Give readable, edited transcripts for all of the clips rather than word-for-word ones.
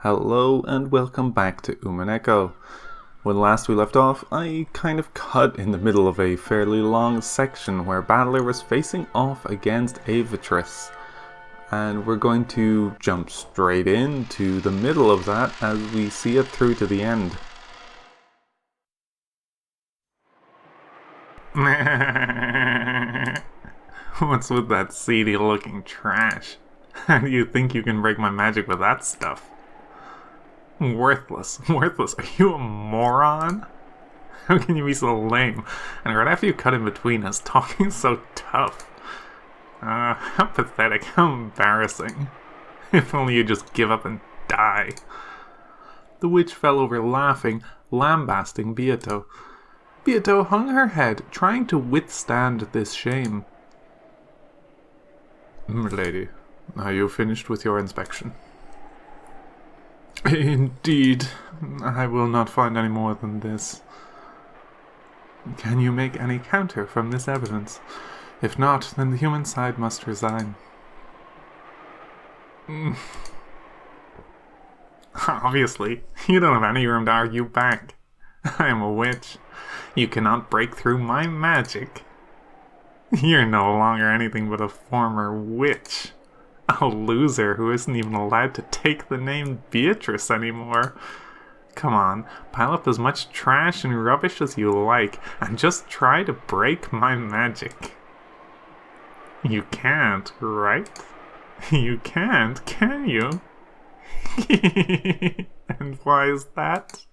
Hello and welcome back to Umineko. When last we left off, I kind of cut in the middle of a fairly long section where Battler was facing off against Avitress. And we're going to jump straight into the middle of that as we see it through to the end. What's with that seedy looking trash? How do you think you can break my magic with that stuff? Worthless. Are you a moron? How can you be so lame? And right after you cut in between us, talking so tough. How pathetic, how embarrassing. If only you just give up and die. The witch fell over laughing, lambasting Beato. Beato hung her head, trying to withstand this shame. Milady, are you finished with your inspection? Indeed, I will not find any more than this. Can you make any counter from this evidence? If not, then the human side must resign. Obviously, you don't have any room to argue back. I am a witch. You cannot break through my magic. You're no longer anything but a former witch. A loser who isn't even allowed to take the name Beatrice anymore. Come on, pile up as much trash and rubbish as you like, and just try to break my magic. You can't, right? You can't, can you? And why is that?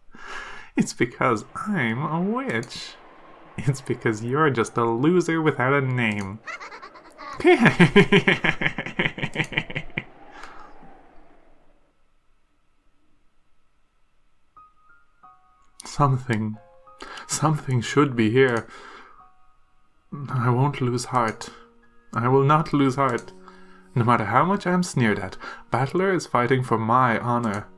It's because I'm a witch. It's because you're just a loser without a name. Something should be here. I won't lose heart. I will not lose heart. No matter how much I'm sneered at, Battler is fighting for my honor.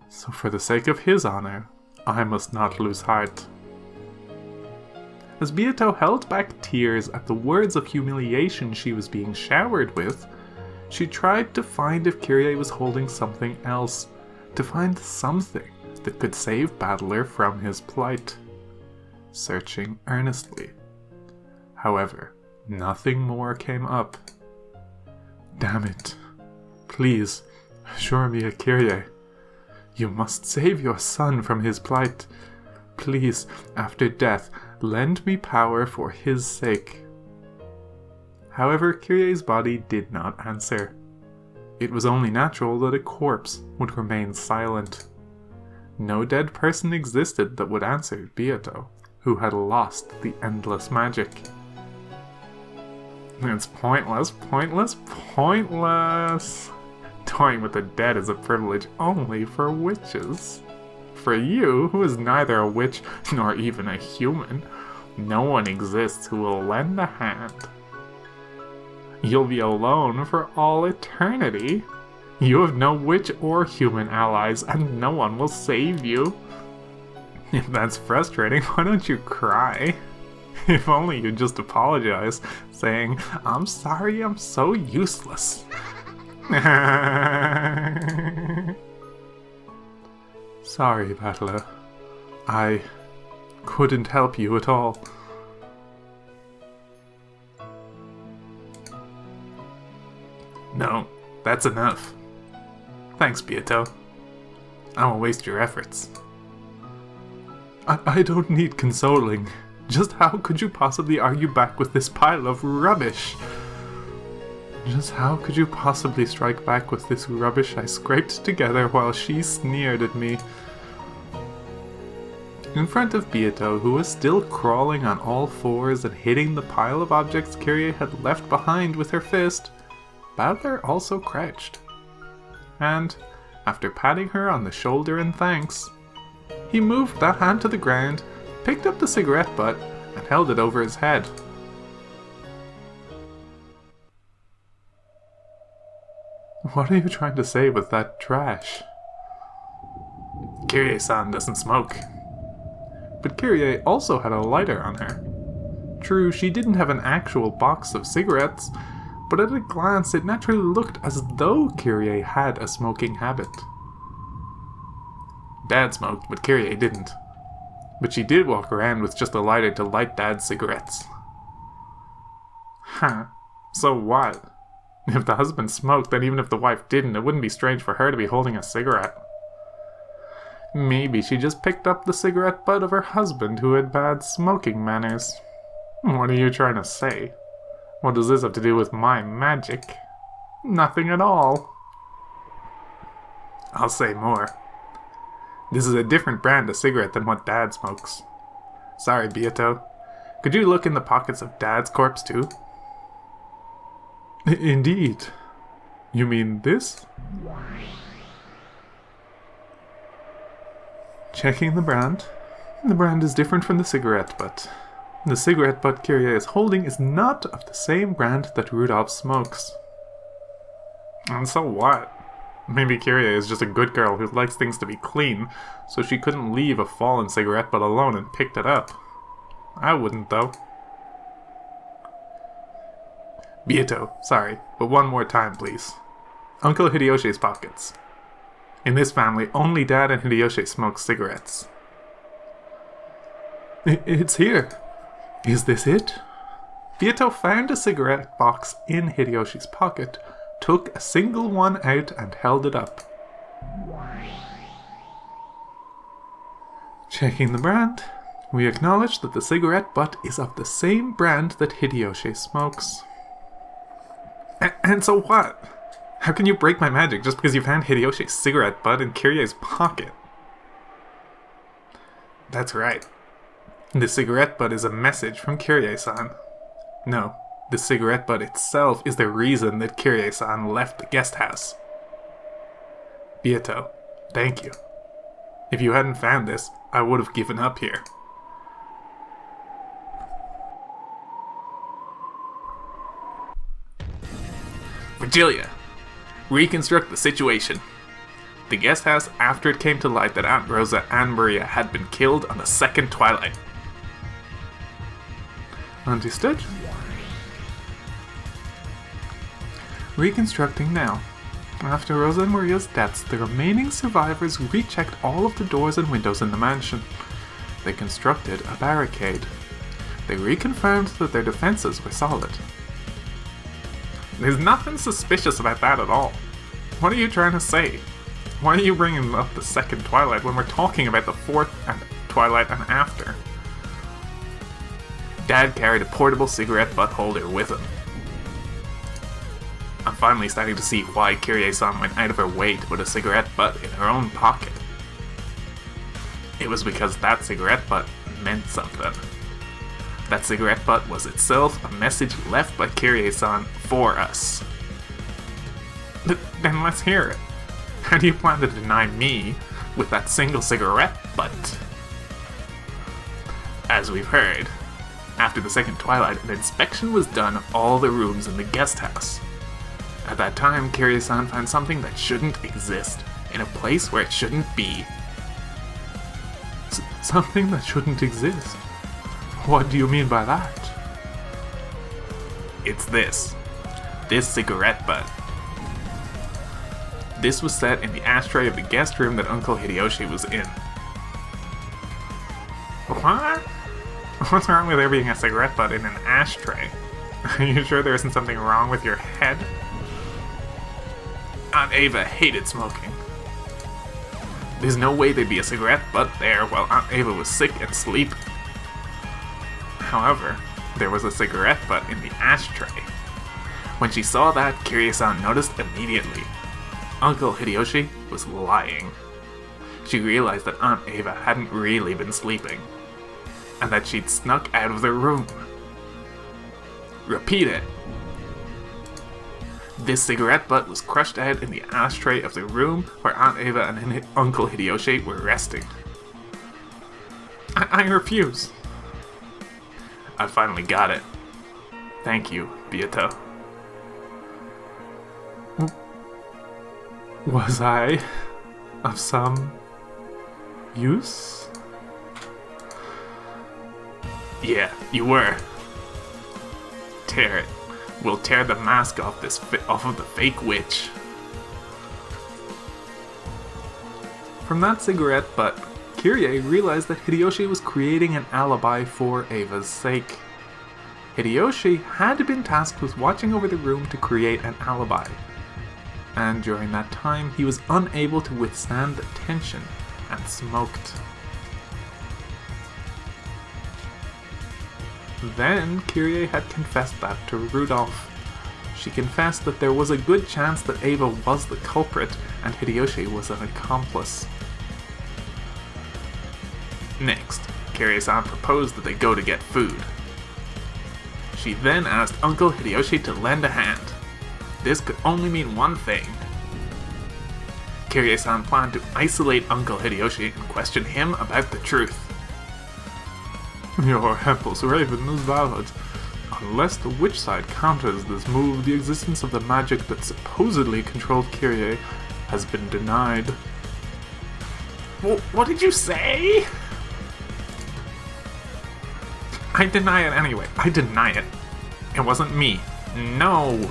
So for the sake of his honor, I must not lose heart. As Beato held back tears at the words of humiliation she was being showered with, she tried to find if Kyrie was holding something else, to find something that could save Battler from his plight. Searching earnestly. However, nothing more came up. Damn it. Please, assure me, Kyrie. You must save your son from his plight. Please, after death, lend me power for his sake. However, Kyrie's body did not answer. It was only natural that a corpse would remain silent. No dead person existed that would answer Beato, who had lost the endless magic. It's pointless. Toying with the dead is a privilege only for witches. For you, who is neither a witch nor even a human, no one exists who will lend a hand. You'll be alone for all eternity. You have no witch or human allies, and no one will save you. If that's frustrating, why don't you cry? If only you'd just apologize, saying, "I'm sorry, I'm so useless." Sorry, Battler. I couldn't help you at all. No, that's enough. Thanks, Beato. I won't waste your efforts. I don't need consoling. Just how could you possibly argue back with this pile of rubbish? Just how could you possibly strike back with this rubbish I scraped together while she sneered at me? In front of Beato, who was still crawling on all fours and hitting the pile of objects Kyrie had left behind with her fist, Battler also crouched. And, after patting her on the shoulder in thanks, he moved that hand to the ground, picked up the cigarette butt, and held it over his head. What are you trying to say with that trash? Kyrie-san doesn't smoke. But Kyrie also had a lighter on her. True, she didn't have an actual box of cigarettes, but at a glance it naturally looked as though Kyrie had a smoking habit. Dad smoked, but Kyrie didn't. But she did walk around with just a lighter to light Dad's cigarettes. Huh. So what? If the husband smoked, then even if the wife didn't, it wouldn't be strange for her to be holding a cigarette. Maybe she just picked up the cigarette butt of her husband who had bad smoking manners. What are you trying to say? What does this have to do with my magic? Nothing at all. I'll say more. This is a different brand of cigarette than what Dad smokes. Sorry, Beato. Could you look in the pockets of Dad's corpse too? Indeed. You mean this? Checking the brand. The brand is different from the cigarette butt. The cigarette butt Kyrie is holding is not of the same brand that Rudolph smokes. And so what? Maybe Kyrie is just a good girl who likes things to be clean, so she couldn't leave a fallen cigarette butt alone and picked it up. I wouldn't, though. Beato, sorry, but one more time, please. Uncle Hideyoshi's pockets. In this family, only Dad and Hideyoshi smoke cigarettes. It's here. Is this it? Beato found a cigarette box in Hideyoshi's pocket, took a single one out and held it up. Checking the brand, we acknowledge that the cigarette butt is of the same brand that Hideyoshi smokes. And so what? How can you break my magic just because you found Hideyoshi's cigarette butt in Kyrie's pocket? That's right. The cigarette butt is a message from Kyrie-san. No, the cigarette butt itself is the reason that Kyrie-san left the guest house. Beato, thank you. If you hadn't found this, I would have given up here. Virgilia, reconstruct the situation. The guest house after it came to light that Aunt Rosa and Maria had been killed on the second twilight. Understood. Reconstructing now. After Rosa and Maria's deaths, the remaining survivors rechecked all of the doors and windows in the mansion. They constructed a barricade. They reconfirmed that their defenses were solid. There's nothing suspicious about that at all. What are you trying to say? Why are you bringing up the second twilight when we're talking about the fourth twilight and after? Dad carried a portable cigarette butt holder with him. I'm finally starting to see why Kyrie-san went out of her way to put a cigarette butt in her own pocket. It was because that cigarette butt meant something. That cigarette butt was itself a message left by Kyrie-san for us. Then let's hear it. How do you plan to deny me with that single cigarette butt? As we've heard, after the second twilight, an inspection was done of all the rooms in the guest house. At that time, Kyrie-san found something that shouldn't exist, in a place where it shouldn't be. Something that shouldn't exist? What do you mean by that? It's this. This cigarette butt. This was set in the ashtray of the guest room that Uncle Hideyoshi was in. What? What's wrong with there being a cigarette butt in an ashtray? Are you sure there isn't something wrong with your head? Aunt Ava hated smoking. There's no way there'd be a cigarette butt there while Aunt Ava was sick and sleeping. However, there was a cigarette butt in the ashtray. When she saw that, Kyrie-san noticed immediately. Uncle Hideyoshi was lying. She realized that Aunt Ava hadn't really been sleeping, and that she'd snuck out of the room. Repeat it. This cigarette butt was crushed out in the ashtray of the room where Aunt Ava and Uncle Hideyoshi were resting. I refuse. I finally got it. Thank you, Beato. Was I of some use? Yeah, you were. Tear it. We'll tear the mask off of the fake witch. from that cigarette butt, Kyrie realized that Hideyoshi was creating an alibi for Ava's sake. Hideyoshi had been tasked with watching over the room to create an alibi, and during that time he was unable to withstand the tension and smoked. Then Kyrie had confessed that to Rudolph. She confessed that there was a good chance that Ava was the culprit and Hideyoshi was an accomplice. Next, Kyrie-san proposed that they go to get food. She then asked Uncle Hideyoshi to lend a hand. This could only mean one thing. Kyrie-san planned to isolate Uncle Hideyoshi and question him about the truth. Your Hempel's raven is valid. Unless the witch side counters this move, the existence of the magic that supposedly controlled Kyrie has been denied. What did you say? I deny it anyway. I deny it. It wasn't me. No.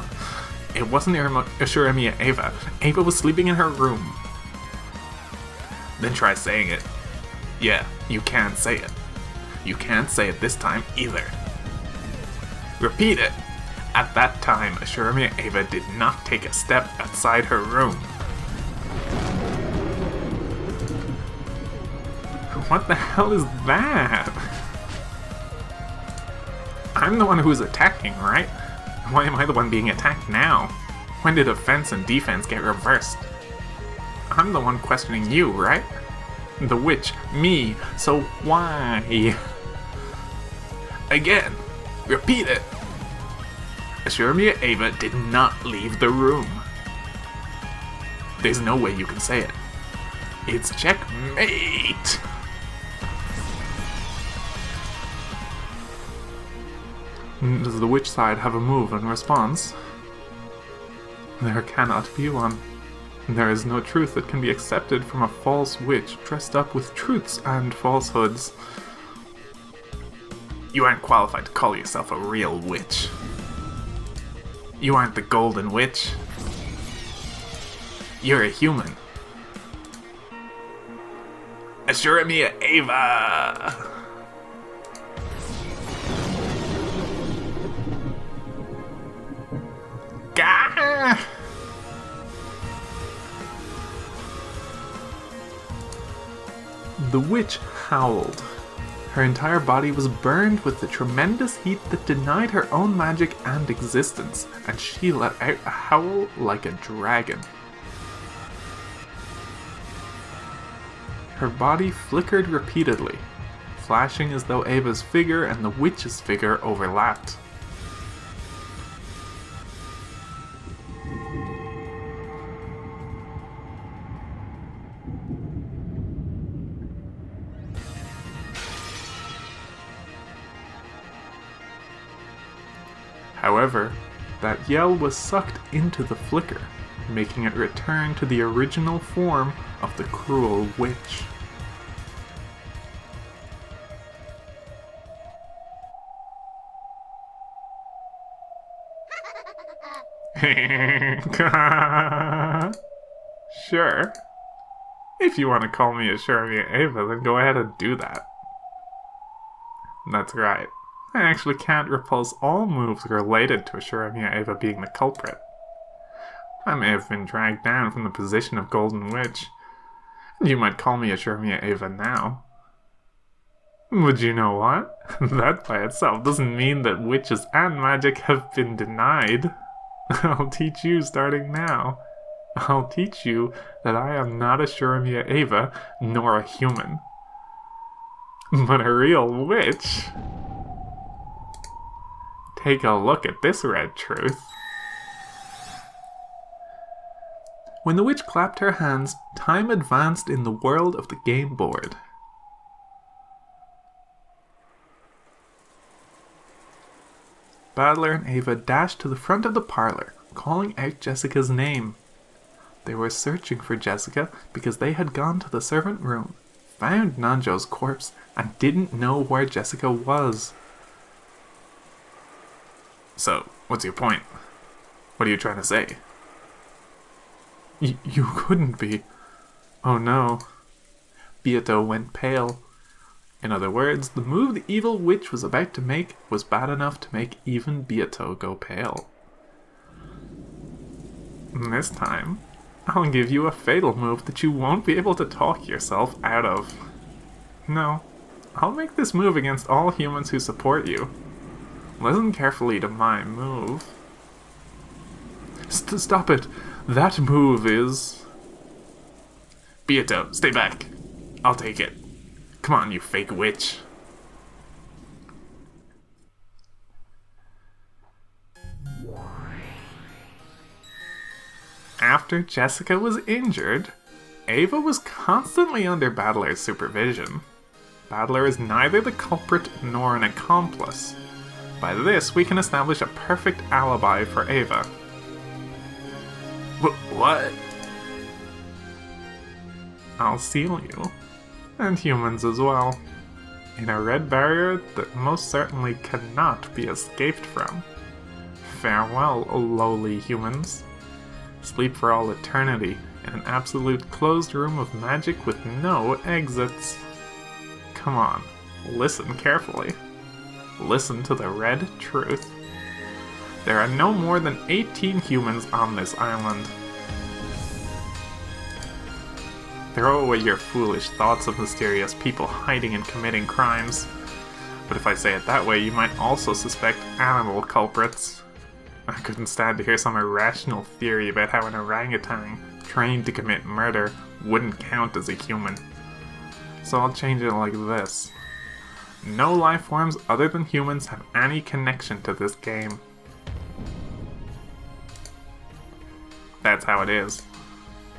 It wasn't Ashuramiya Ava. Ava was sleeping in her room. Then try saying it. Yeah, you can say it. You can't say it this time either. Repeat it. At that time, Ashuramiya Ava did not take a step outside her room. What the hell is that? I'm the one who's attacking, right? Why am I the one being attacked now? When did offense and defense get reversed? I'm the one questioning you, right? The witch, me, so why? Again, repeat it. Ashuramiya Ava did not leave the room. There's no way you can say it. It's checkmate! Does the witch side have a move in response? There cannot be one. There is no truth that can be accepted from a false witch dressed up with truths and falsehoods. You aren't qualified to call yourself a real witch. You aren't the Golden Witch. You're a human. Ashuramiya Ava! Gah! The witch howled. Her entire body was burned with the tremendous heat that denied her own magic and existence, and she let out a howl like a dragon. Her body flickered repeatedly, flashing as though Ava's figure and the witch's figure overlapped. However, that yell was sucked into the flicker, making it return to the original form of the cruel witch. Sure. If you want to call me Ashuramiya Ava, then go ahead and do that. That's right. I actually can't repulse all moves related to Ashuramiya Ava being the culprit. I may have been dragged down from the position of Golden Witch, and you might call me Ashuramiya Ava now. But you know what? That by itself doesn't mean that witches and magic have been denied. I'll teach you starting now. I'll teach you that I am not Ashuramiya Ava, nor a human, but a real witch. Take a look at this red truth. When the witch clapped her hands, time advanced in the world of the game board. Battler and Ava dashed to the front of the parlor, calling out Jessica's name. They were searching for Jessica because they had gone to the servant room, found Nanjo's corpse, and didn't know where Jessica was. So, what's your point? What are you trying to say? You couldn't be. Oh no. Beato went pale. In other words, the move the evil witch was about to make was bad enough to make even Beato go pale. This time, I'll give you a fatal move that you won't be able to talk yourself out of. No, I'll make this move against all humans who support you. Listen carefully to my move. Stop it! That move is... Beato, stay back. I'll take it. Come on, you fake witch. After Jessica was injured, Ava was constantly under Battler's supervision. Battler is neither the culprit nor an accomplice. By this, we can establish a perfect alibi for Ava. What? I'll seal you, and humans as well, in a red barrier that most certainly cannot be escaped from. Farewell, lowly humans. Sleep for all eternity in an absolute closed room of magic with no exits. Come on, listen carefully. Listen to the red truth. There are no more than 18 humans on this island. Throw away your foolish thoughts of mysterious people hiding and committing crimes. But if I say it that way, you might also suspect animal culprits. I couldn't stand to hear some irrational theory about how an orangutan trained to commit murder wouldn't count as a human. So I'll change it like this. No life forms other than humans have any connection to this game. That's how it is.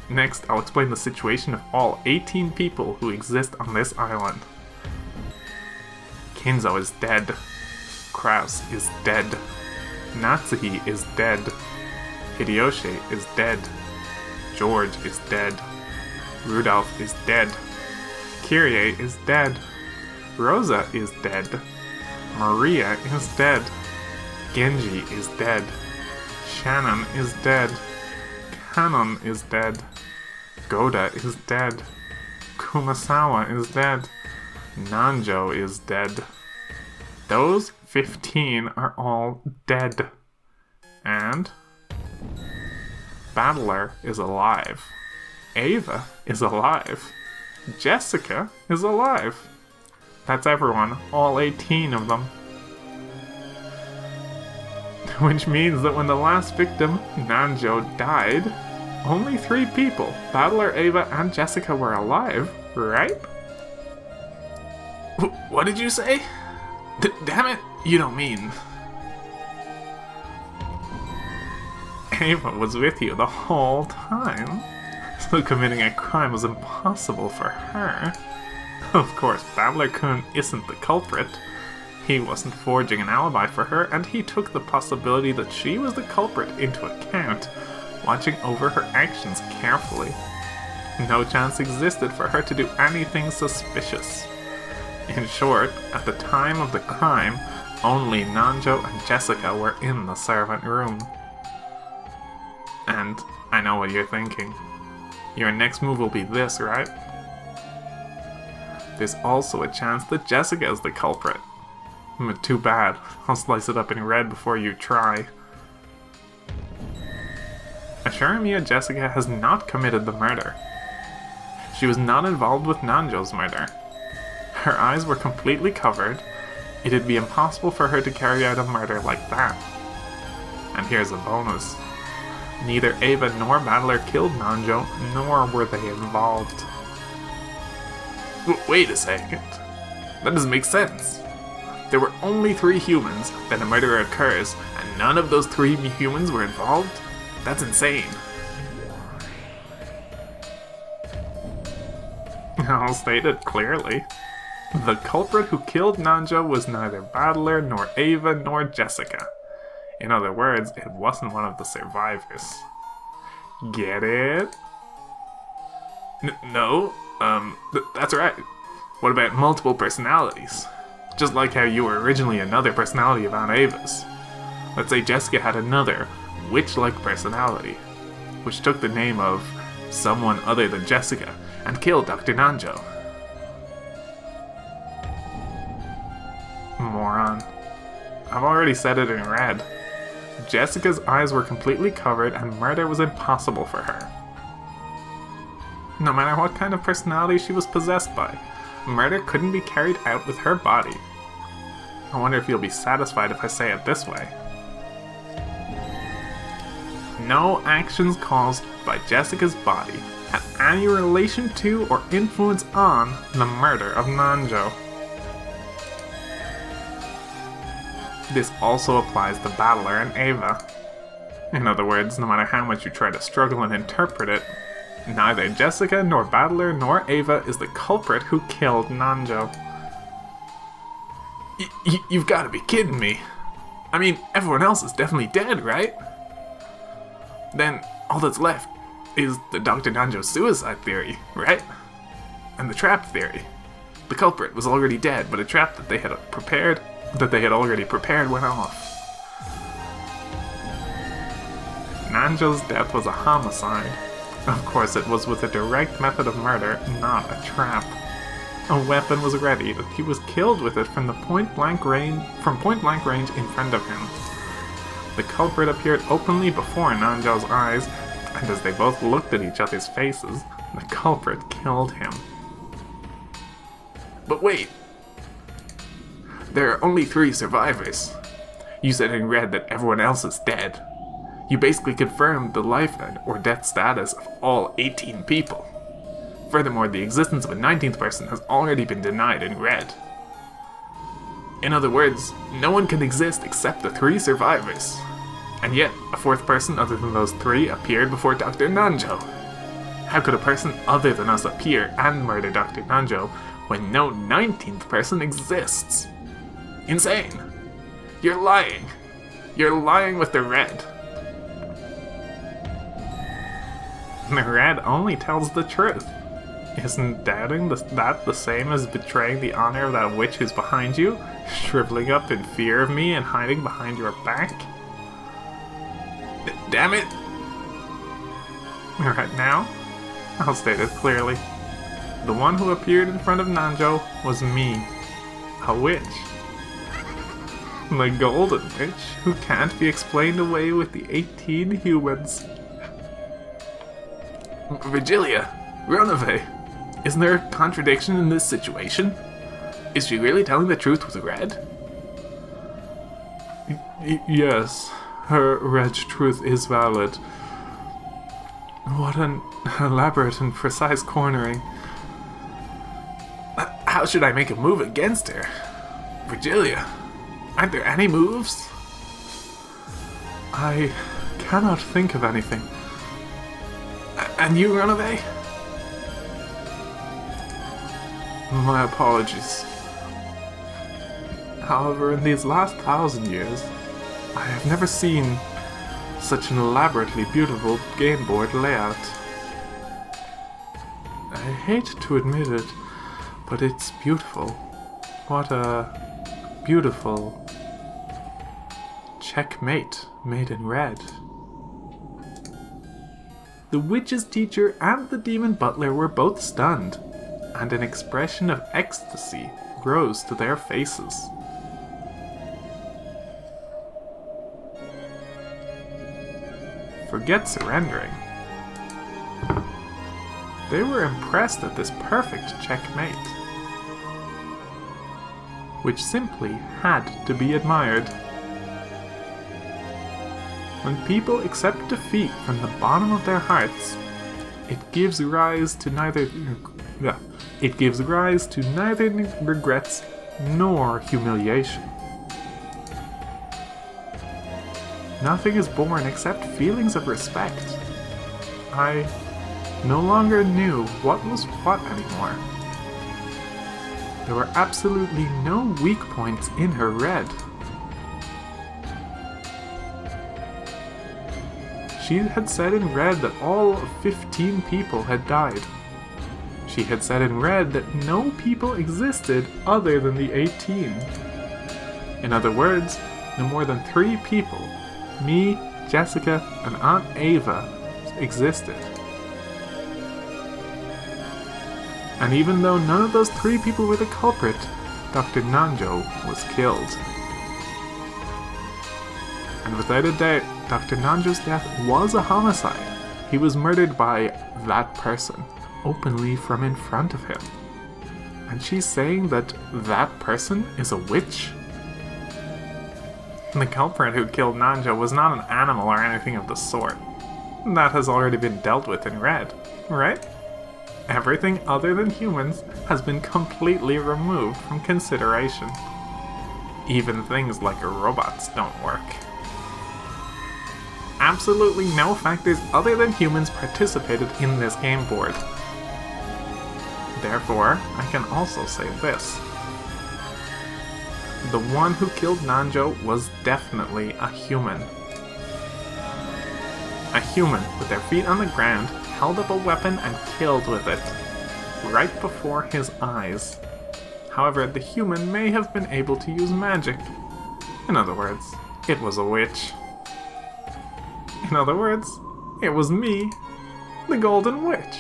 Next, I'll explain the situation of all 18 people who exist on this island. Kinzo is dead. Kraus is dead. Natsuhi is dead. Hideyoshi is dead. George is dead. Rudolph is dead. Kyrie is dead. Rosa is dead. Maria is dead. Genji is dead. Shannon is dead. Kanon is dead. Goda is dead. Kumasawa is dead. Nanjo is dead. Those 15 are all dead. And Battler is alive. Ava is alive. Jessica is alive. That's everyone, all 18 of them. Which means that when the last victim, Nanjo, died, only 3 people, Battler, Ava, and Jessica, were alive, right? What did you say? Damn it, you don't mean... Ava was with you the whole time, so committing a crime was impossible for her. Of course, Battler-kun isn't the culprit. He wasn't forging an alibi for her, and he took the possibility that she was the culprit into account, watching over her actions carefully. No chance existed for her to do anything suspicious. In short, at the time of the crime, only Nanjo and Jessica were in the servant room. And I know what you're thinking. Your next move will be this, right? There's also a chance that Jessica is the culprit. Too bad. I'll slice it up in red before you try. Assure me Jessica has not committed the murder. She was not involved with Nanjo's murder. Her eyes were completely covered. It'd be impossible for her to carry out a murder like that. And here's a bonus. Neither Ava nor Battler killed Nanjo, nor were they involved. Wait a second. That doesn't make sense. There were only 3 humans, then a murder occurs, and none of those 3 humans were involved? That's insane. I'll state it clearly. The culprit who killed Nanjo was neither Battler, nor Ava, nor Jessica. In other words, it wasn't one of the survivors. Get it? No, that's right. What about multiple personalities? Just like how you were originally another personality of Aunt Ava's. Let's say Jessica had another, witch-like personality, which took the name of someone other than Jessica, and killed Dr. Nanjo. moron. I've already said it in red. Jessica's eyes were completely covered and murder was impossible for her. No matter what kind of personality she was possessed by, murder couldn't be carried out with her body. I wonder if you'll be satisfied if I say it this way. No actions caused by Jessica's body had any relation to or influence on the murder of Nanjo. This also applies to Battler and Ava. In other words, no matter how much you try to struggle and interpret it, neither Jessica nor Battler nor Ava is the culprit who killed Nanjo. You've got to be kidding me. I mean, everyone else is definitely dead, right? Then all that's left is the Dr. Nanjo suicide theory, right? And the trap theory. The culprit was already dead, but a trap that they had already prepared went off. Nanjo's death was a homicide. Of course, it was with a direct method of murder, not a trap. A weapon was ready, and he was killed with it from point blank range in front of him. The culprit appeared openly before Nanjo's eyes, and as they both looked at each other's faces, the culprit killed him. But wait! There are only 3 survivors. You said in red that everyone else is dead. You basically confirmed the life or death status of all 18 people. Furthermore, the existence of a 19th person has already been denied in red. In other words, no one can exist except the 3 survivors. And yet, a 4th person other than those 3 appeared before Dr. Nanjo. How could a person other than us appear and murder Dr. Nanjo when no 19th person exists? Insane! You're lying! You're lying with the red! The red only tells the truth. Isn't doubting that the same as betraying the honor of that witch who's behind you, shriveling up in fear of me and hiding behind your back? Damn it! Right now, I'll state it clearly. The one who appeared in front of Nanjo was me, a witch. The golden witch who can't be explained away with the 18 humans. Virgilia, Ronove, isn't there a contradiction in this situation? Is she really telling the truth with red? Yes, her red truth is valid. What an elaborate and precise cornering. How should I make a move against her? Virgilia, aren't there any moves? I cannot think of anything. And you, Ronove? My apologies. However, in these last 1,000 years, I have never seen such an elaborately beautiful game board layout. I hate to admit it, but it's beautiful. What a beautiful checkmate made in red. The witch's teacher and the demon butler were both stunned, and an expression of ecstasy rose to their faces. Forget surrendering. They were impressed at this perfect checkmate, which simply had to be admired. When people accept defeat from the bottom of their hearts, it gives rise to neither regrets nor humiliation. Nothing is born except feelings of respect. I no longer knew what was what anymore. There were absolutely no weak points in her red. She had said in red that all of 15 people had died. She had said in red that no people existed other than the 18. In other words, no more than 3 people, me, Jessica, and Aunt Ava, existed. And even though none of those 3 people were the culprit, Dr. Nanjo was killed. And without a doubt, Dr. Nanjo's death was a homicide. He was murdered by that person, openly from in front of him. And she's saying that that person is a witch? The culprit who killed Nanjo was not an animal or anything of the sort. That has already been dealt with in Red, right? Everything other than humans has been completely removed from consideration. Even things like robots don't work. Absolutely no factors other than humans participated in this game board. Therefore, I can also say this. The one who killed Nanjo was definitely a human. A human with their feet on the ground, held up a weapon and killed with it, right before his eyes. However, the human may have been able to use magic. In other words, it was a witch. In other words, it was me, the Golden Witch,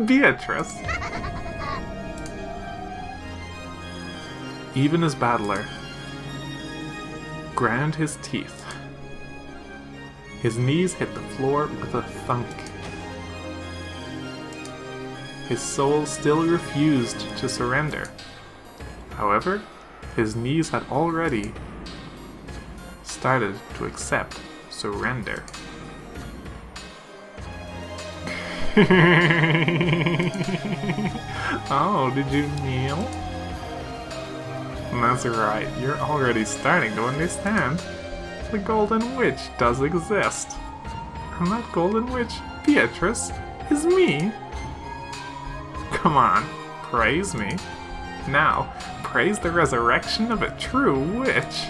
Beatrice. Even as Battler ground his teeth, his knees hit the floor with a thunk. His soul still refused to surrender. However, his knees had already started to accept surrender. Oh, did you kneel? That's right, you're already starting to understand. The Golden Witch does exist. And that Golden Witch, Beatrice, is me. Come on, praise me. Now, praise the resurrection of a true witch.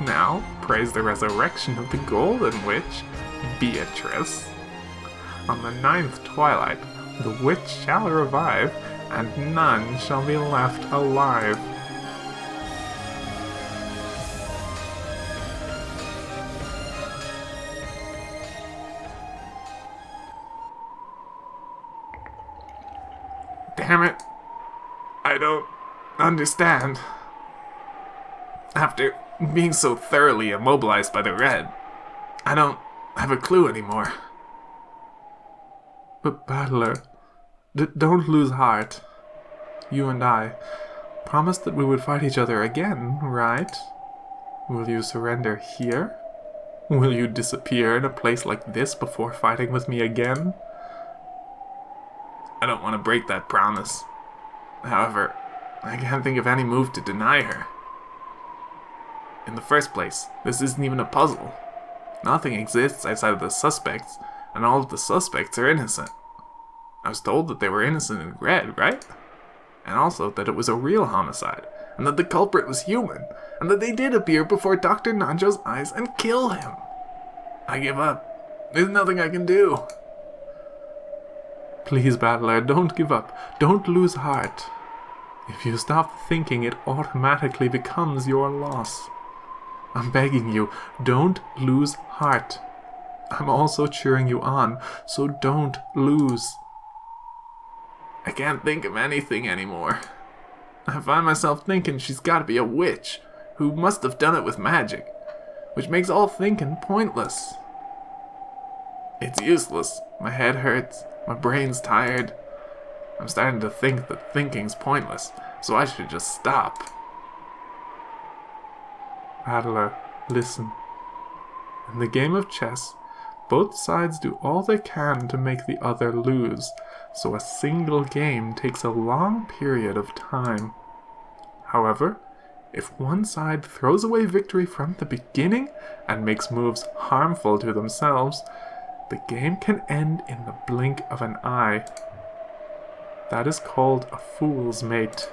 Now, praise the resurrection of the Golden Witch, Beatrice. On the 9th twilight, the witch shall revive, and none shall be left alive. Damn it. I don't understand. After being so thoroughly immobilized by the red, I don't have a clue anymore. But Battler, don't lose heart. You and I promised that we would fight each other again, right? Will you surrender here? Will you disappear in a place like this before fighting with me again? I don't want to break that promise. However, I can't think of any move to deny her. In the first place, this isn't even a puzzle. Nothing exists outside of the suspects, and all of the suspects are innocent. I was told that they were innocent in Red, right? And also that it was a real homicide, and that the culprit was human, and that they did appear before Dr. Nanjo's eyes and kill him. I give up. There's nothing I can do. Please, Battler, don't give up. Don't lose heart. If you stop thinking, it automatically becomes your loss. I'm begging you, don't lose heart. I'm also cheering you on, so don't lose. I can't think of anything anymore. I find myself thinking she's gotta be a witch, who must have done it with magic, which makes all thinking pointless. It's useless. My head hurts. My brain's tired. I'm starting to think that thinking's pointless, so I should just stop. Battler, listen. In the game of chess, both sides do all they can to make the other lose, so a single game takes a long period of time. However, if one side throws away victory from the beginning and makes moves harmful to themselves, the game can end in the blink of an eye. That is called a fool's mate.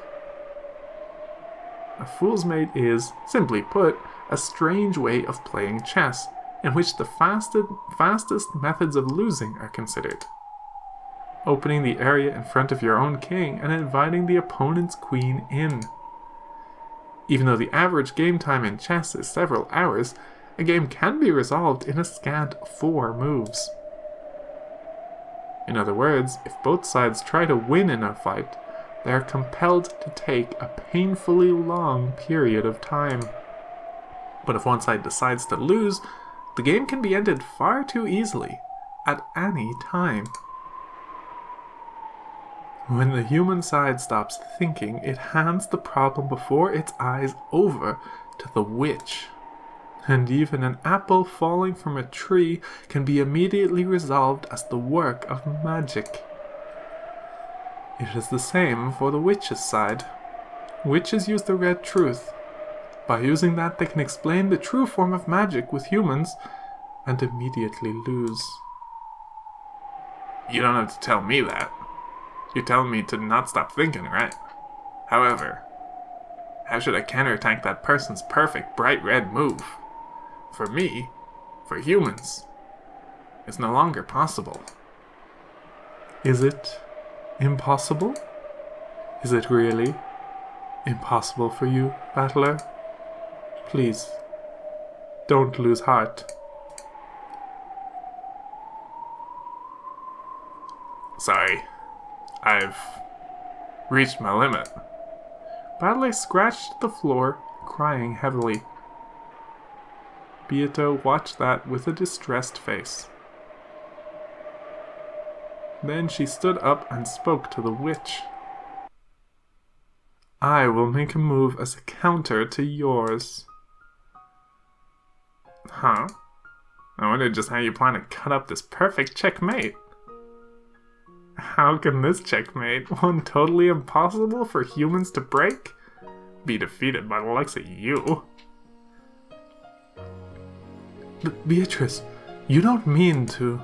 A fool's mate is, simply put, a strange way of playing chess, in which the fastest methods of losing are considered. Opening the area in front of your own king and inviting the opponent's queen in. Even though the average game time in chess is several hours, a game can be resolved in a scant 4 moves. In other words, if both sides try to win in a fight, they are compelled to take a painfully long period of time. But if one side decides to lose, the game can be ended far too easily, at any time. When the human side stops thinking, it hands the problem before its eyes over to the witch. And even an apple falling from a tree can be immediately resolved as the work of magic. It is the same for the witch's side. Witches use the red truth. By using that, they can explain the true form of magic with humans and immediately lose. You don't have to tell me that. You're telling me to not stop thinking, right? However, how should I counterattack that person's perfect bright red move? For me, for humans, it's no longer possible. Is it impossible? Is it really impossible for you, battler? Please, don't lose heart. Sorry, I've reached my limit. Battler scratched the floor, crying heavily. Beato watched that with a distressed face. Then she stood up and spoke to the witch. I will make a move as a counter to yours. Huh? I wonder just how you plan to cut up this perfect checkmate. How can this checkmate, one totally impossible for humans to break, be defeated by the likes of you? Beatrice, you don't mean to...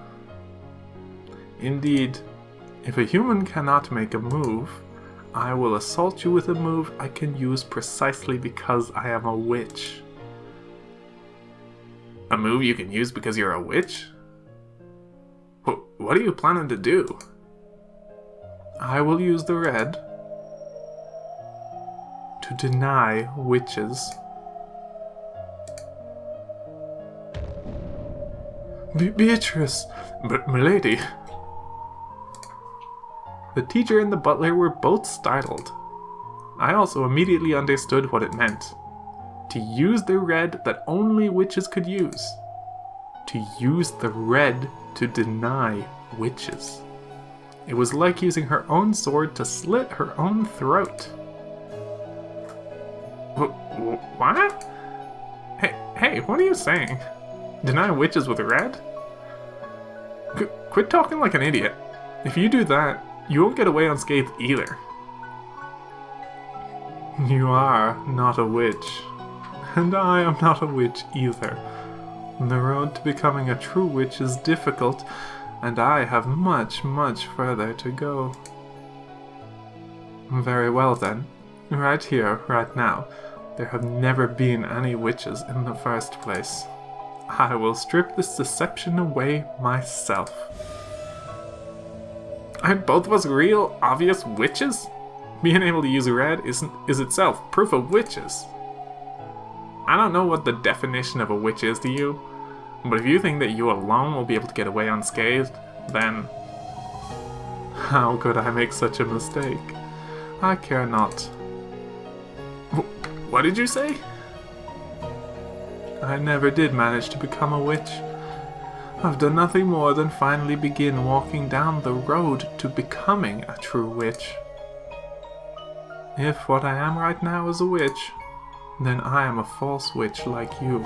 Indeed, if a human cannot make a move, I will assault you with a move I can use precisely because I am a witch. A move you can use because you're a witch? What are you planning to do? I will use the red to deny witches. Beatrice! But, milady... The teacher and the butler were both startled. I also immediately understood what it meant. To use the red that only witches could use. To use the red to deny witches. It was like using her own sword to slit her own throat. What? Hey, what are you saying? Deny witches with red? Quit talking like an idiot. If you do that, you won't get away unscathed either. You are not a witch. And I am not a witch either. The road to becoming a true witch is difficult, and I have much, much further to go. Very well then. Right here, right now. There have never been any witches in the first place. I will strip this deception away myself. Aren't both of us real, obvious witches? Being able to use red is itself proof of witches. I don't know what the definition of a witch is to you, but if you think that you alone will be able to get away unscathed, then... How could I make such a mistake? I care not. What did you say? I never did manage to become a witch. I've done nothing more than finally begin walking down the road to becoming a true witch. If what I am right now is a witch, then I am a false witch like you,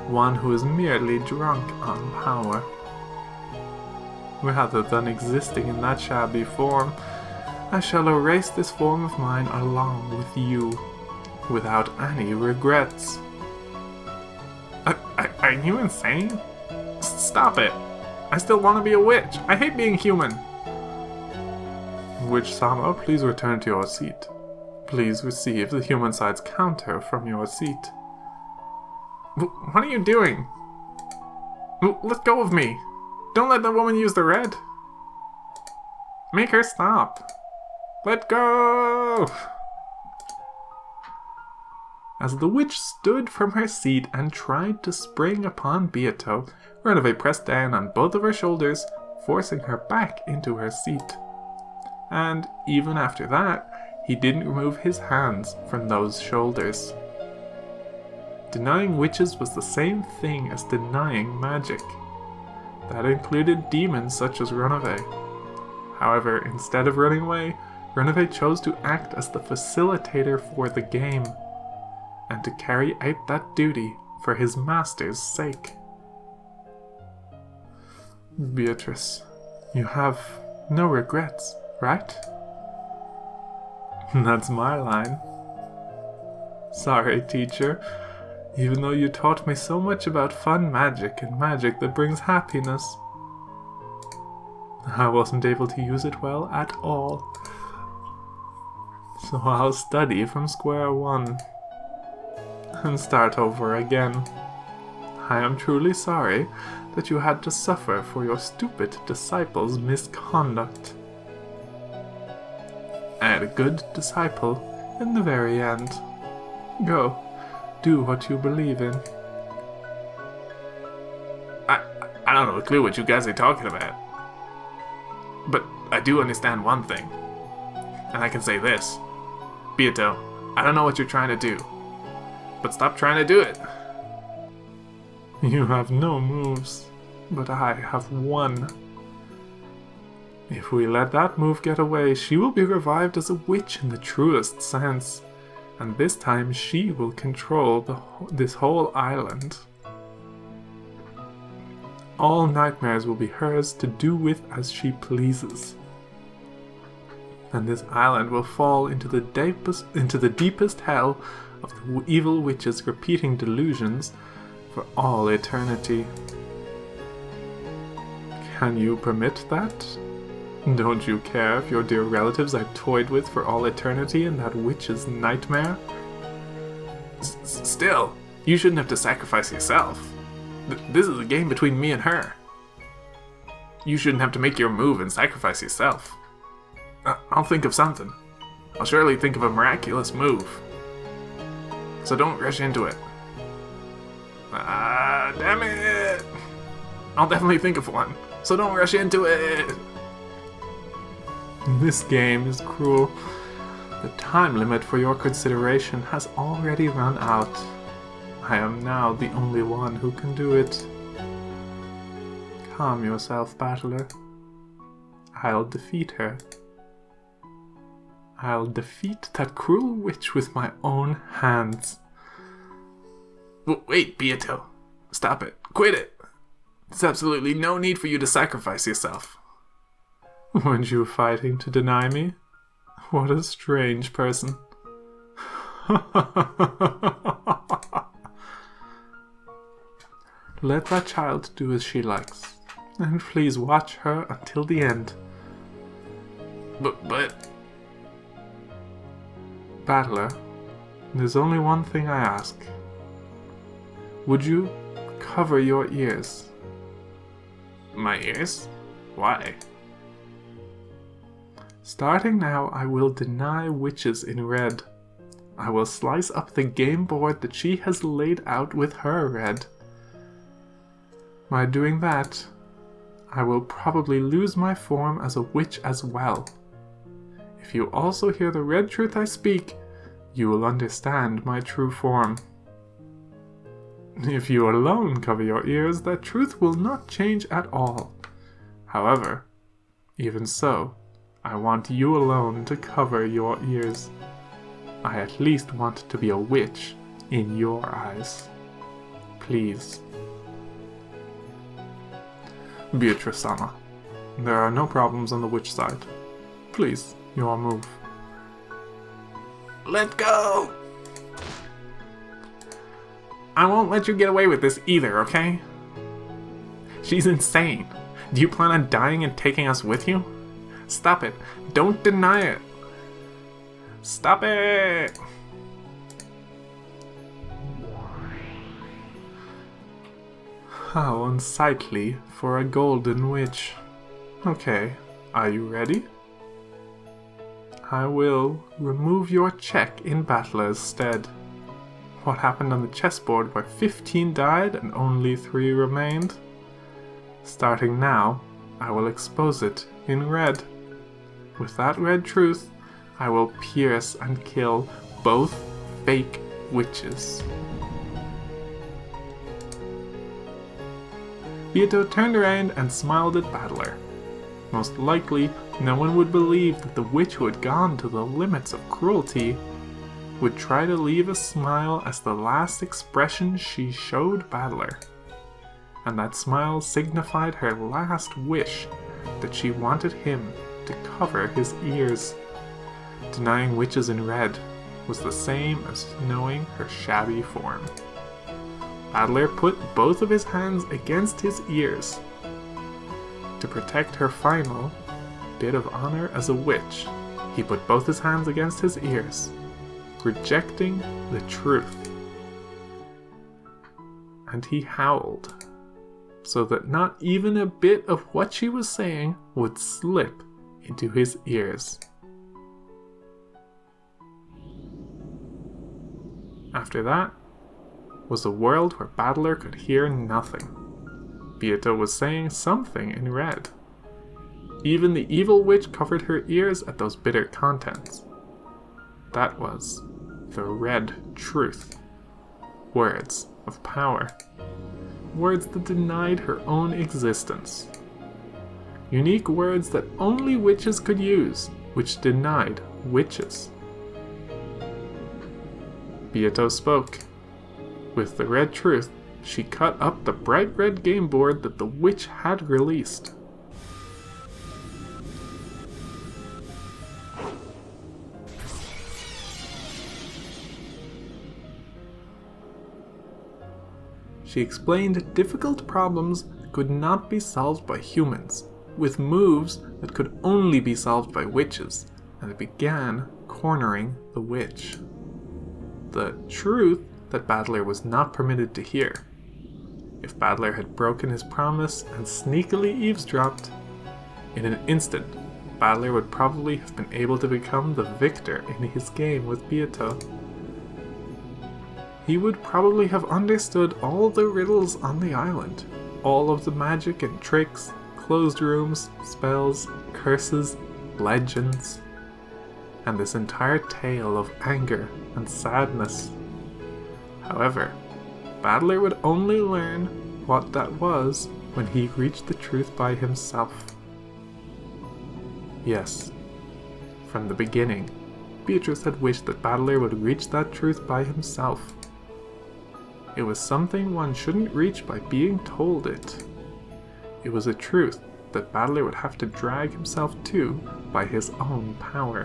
one who is merely drunk on power. Rather than existing in that shabby form, I shall erase this form of mine along with you, without any regrets. Are you insane? Stop it! I still want to be a witch! I hate being human! Witch-sama, please return to your seat. Please receive the human side's counter from your seat. What are you doing? Let go of me! Don't let that woman use the red! Make her stop! Let go! As the witch stood from her seat and tried to spring upon Beato, Renove pressed down on both of her shoulders, forcing her back into her seat. And even after that, he didn't remove his hands from those shoulders. Denying witches was the same thing as denying magic. That included demons such as Runaway. However, instead of running away, Runaway chose to act as the facilitator for the game, and to carry out that duty for his master's sake. Beatrice, you have no regrets, right? That's my line. Sorry, teacher. Even though you taught me so much about fun magic and magic that brings happiness, I wasn't able to use it well at all. So I'll study from square one and start over again. I am truly sorry that you had to suffer for your stupid disciple's misconduct. I had a good disciple in the very end. Go, do what you believe in. I don't have a clue what you guys are talking about. But I do understand one thing. And I can say this. Beato, I don't know what you're trying to do. But stop trying to do it. You have no moves, but I have one. If we let that move get away, she will be revived as a witch in the truest sense. And this time she will control this whole island. All nightmares will be hers to do with as she pleases. And this island will fall into the deepest hell of the evil witch's repeating delusions for all eternity. Can you permit that? Don't you care if your dear relatives are toyed with for all eternity in that witch's nightmare? Still, you shouldn't have to sacrifice yourself. This is a game between me and her. You shouldn't have to make your move and sacrifice yourself. I'll think of something. I'll surely think of a miraculous move. So don't rush into it. Damn it! I'll definitely think of one. So don't rush into it! This game is cruel. The time limit for your consideration has already run out. I am now the only one who can do it. Calm yourself, battler. I'll defeat her. I'll defeat that cruel witch with my own hands. Wait, Beato. Stop it. Quit it. There's absolutely no need for you to sacrifice yourself. Weren't you fighting to deny me? What a strange person. Let that child do as she likes, and please watch her until the end. But... Battler, there's only one thing I ask. Would you cover your ears? My ears? Why? Starting now, I will deny witches in red. I will slice up the game board that she has laid out with her red. By doing that, I will probably lose my form as a witch as well. If you also hear the red truth I speak, you will understand my true form. If you alone cover your ears, that truth will not change at all. However, even so, I want you alone to cover your ears. I at least want to be a witch in your eyes. Please. Beatrice-sama, there are no problems on the witch side. Please, your move. Let go! I won't let you get away with this either, okay? She's insane. Do you plan on dying and taking us with you? Stop it. Don't deny it. Stop it! How unsightly for a golden witch. Okay, are you ready? I will remove your check in Battler's stead. What happened on the chessboard where 15 died and only 3 remained? Starting now, I will expose it in red. With that red truth, I will pierce and kill both fake witches. Beato turned around and smiled at Battler. Most likely, no one would believe that the witch who had gone to the limits of cruelty would try to leave a smile as the last expression she showed Battler. And that smile signified her last wish, that she wanted him to cover his ears. Denying witches in red was the same as knowing her shabby form. Battler put both of his hands against his ears. To protect her final bit of honor as a witch, he put both his hands against his ears, rejecting the truth. And he howled, so that not even a bit of what she was saying would slip into his ears. After that was a world where Battler could hear nothing. Beato was saying something in red. Even the evil witch covered her ears at those bitter contents. That was the red truth. Words of power. Words that denied her own existence. Unique words that only witches could use, which denied witches. Beato spoke. With the red truth, she cut up the bright red game board that the witch had released. She explained difficult problems could not be solved by humans, with moves that could only be solved by witches, and began cornering the witch. The truth that Battler was not permitted to hear. If Battler had broken his promise and sneakily eavesdropped, in an instant, Battler would probably have been able to become the victor in his game with Beato. He would probably have understood all the riddles on the island, all of the magic and tricks, closed rooms, spells, curses, legends, and this entire tale of anger and sadness. However, Battler would only learn what that was when he reached the truth by himself. Yes, from the beginning, Beatrice had wished that Battler would reach that truth by himself. It was something one shouldn't reach by being told it. It was a truth that Battler would have to drag himself to by his own power.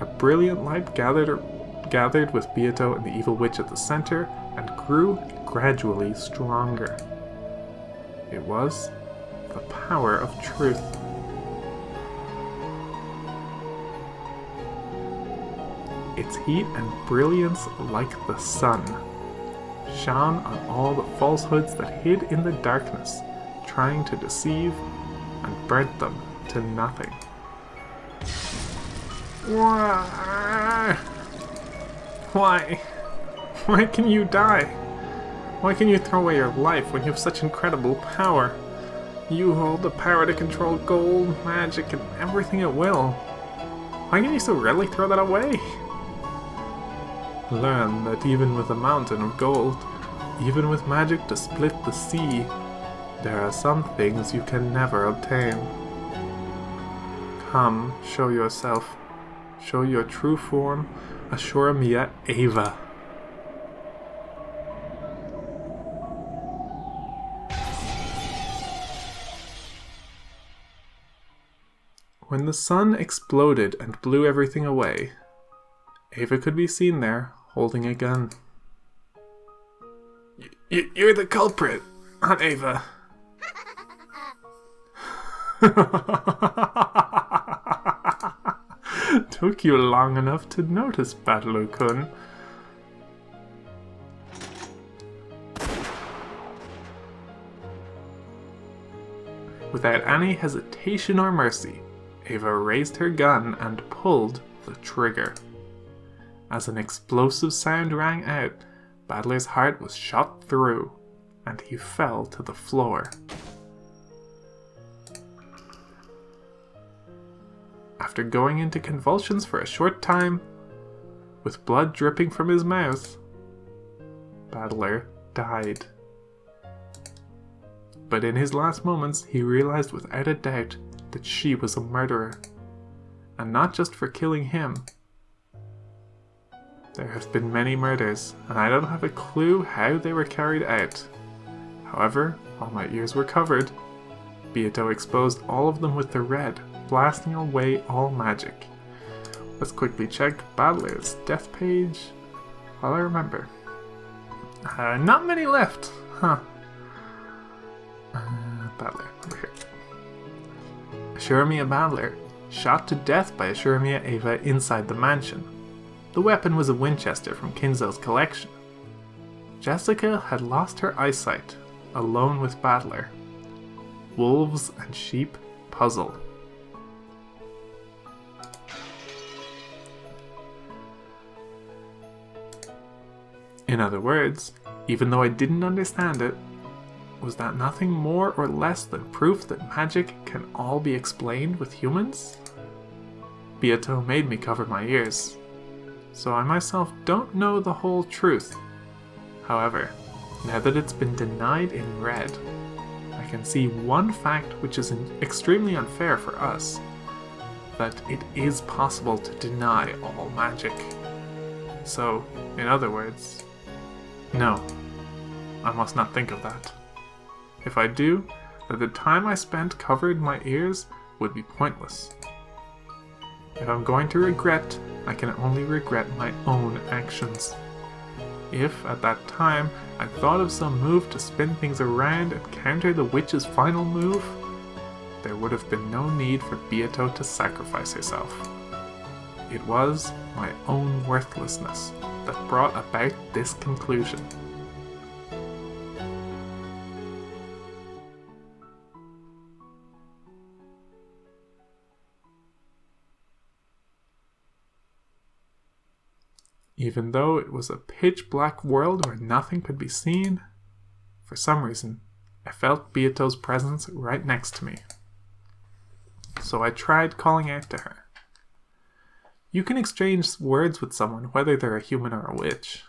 A brilliant light gathered with Beato and the evil witch at the center and grew gradually stronger. It was the power of truth. Its heat and brilliance, like the sun, shone on all the falsehoods that hid in the darkness, trying to deceive, and burnt them to nothing. Why? Why can you die? Why can you throw away your life when you have such incredible power? You hold the power to control gold, magic, and everything at will. Why can you so readily throw that away? Learn that even with a mountain of gold, even with magic to split the sea, there are some things you can never obtain. Come, show yourself. Show your true form, Ashura Mia Ava. When the sun exploded and blew everything away, Ava could be seen there, holding a gun. You're the culprit, Aunt Ava. Took you long enough to notice, Battler-kun. Without any hesitation or mercy, Ava raised her gun and pulled the trigger. As an explosive sound rang out, Battler's heart was shot through, and he fell to the floor. after going into convulsions for a short time, with blood dripping from his mouth, Battler died. But in his last moments, he realized without a doubt that she was a murderer. And not just for killing him. There have been many murders, and I don't have a clue how they were carried out. However, while my ears were covered, Beato exposed all of them with the red, blasting away all magic. Let's quickly check Battler's death page while I remember. Not many left, huh? Battler, over here. Ashuramia Battler, shot to death by Ashuramia Ava inside the mansion. The weapon was a Winchester from Kinzo's collection. Jessica had lost her eyesight, alone with Battler. Wolves and sheep puzzle. In other words, even though I didn't understand it, was that nothing more or less than proof that magic can all be explained with humans? Beato made me cover my ears, so I myself don't know the whole truth. However, now that it's been denied in red, I can see one fact which is extremely unfair for us, that it is possible to deny all magic. So, in other words, no, I must not think of that. If I do, then the time I spent covering my ears would be pointless. If I'm going to regret, I can only regret my own actions. If, at that time, I thought of some move to spin things around and counter the witch's final move, there would have been no need for Beato to sacrifice herself. It was my own worthlessness that brought about this conclusion. Even though it was a pitch-black world where nothing could be seen, for some reason, I felt Beato's presence right next to me. So I tried calling out to her. You can exchange words with someone whether they're a human or a witch.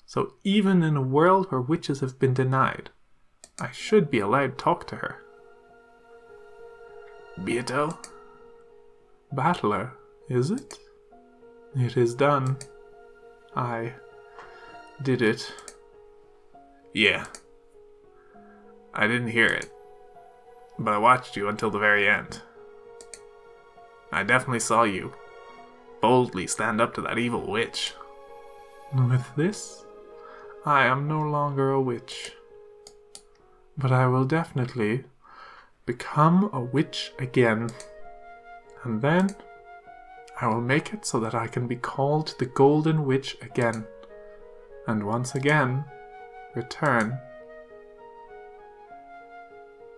So even in a world where witches have been denied, I should be allowed to talk to her. Beato? Battler, is it? It is done. I did it. Yeah. I didn't hear it, but I watched you until the very end. I definitely saw you boldly stand up to that evil witch. With this, I am no longer a witch, but I will definitely become a witch again, and then I will make it so that I can be called the Golden Witch again, and once again return,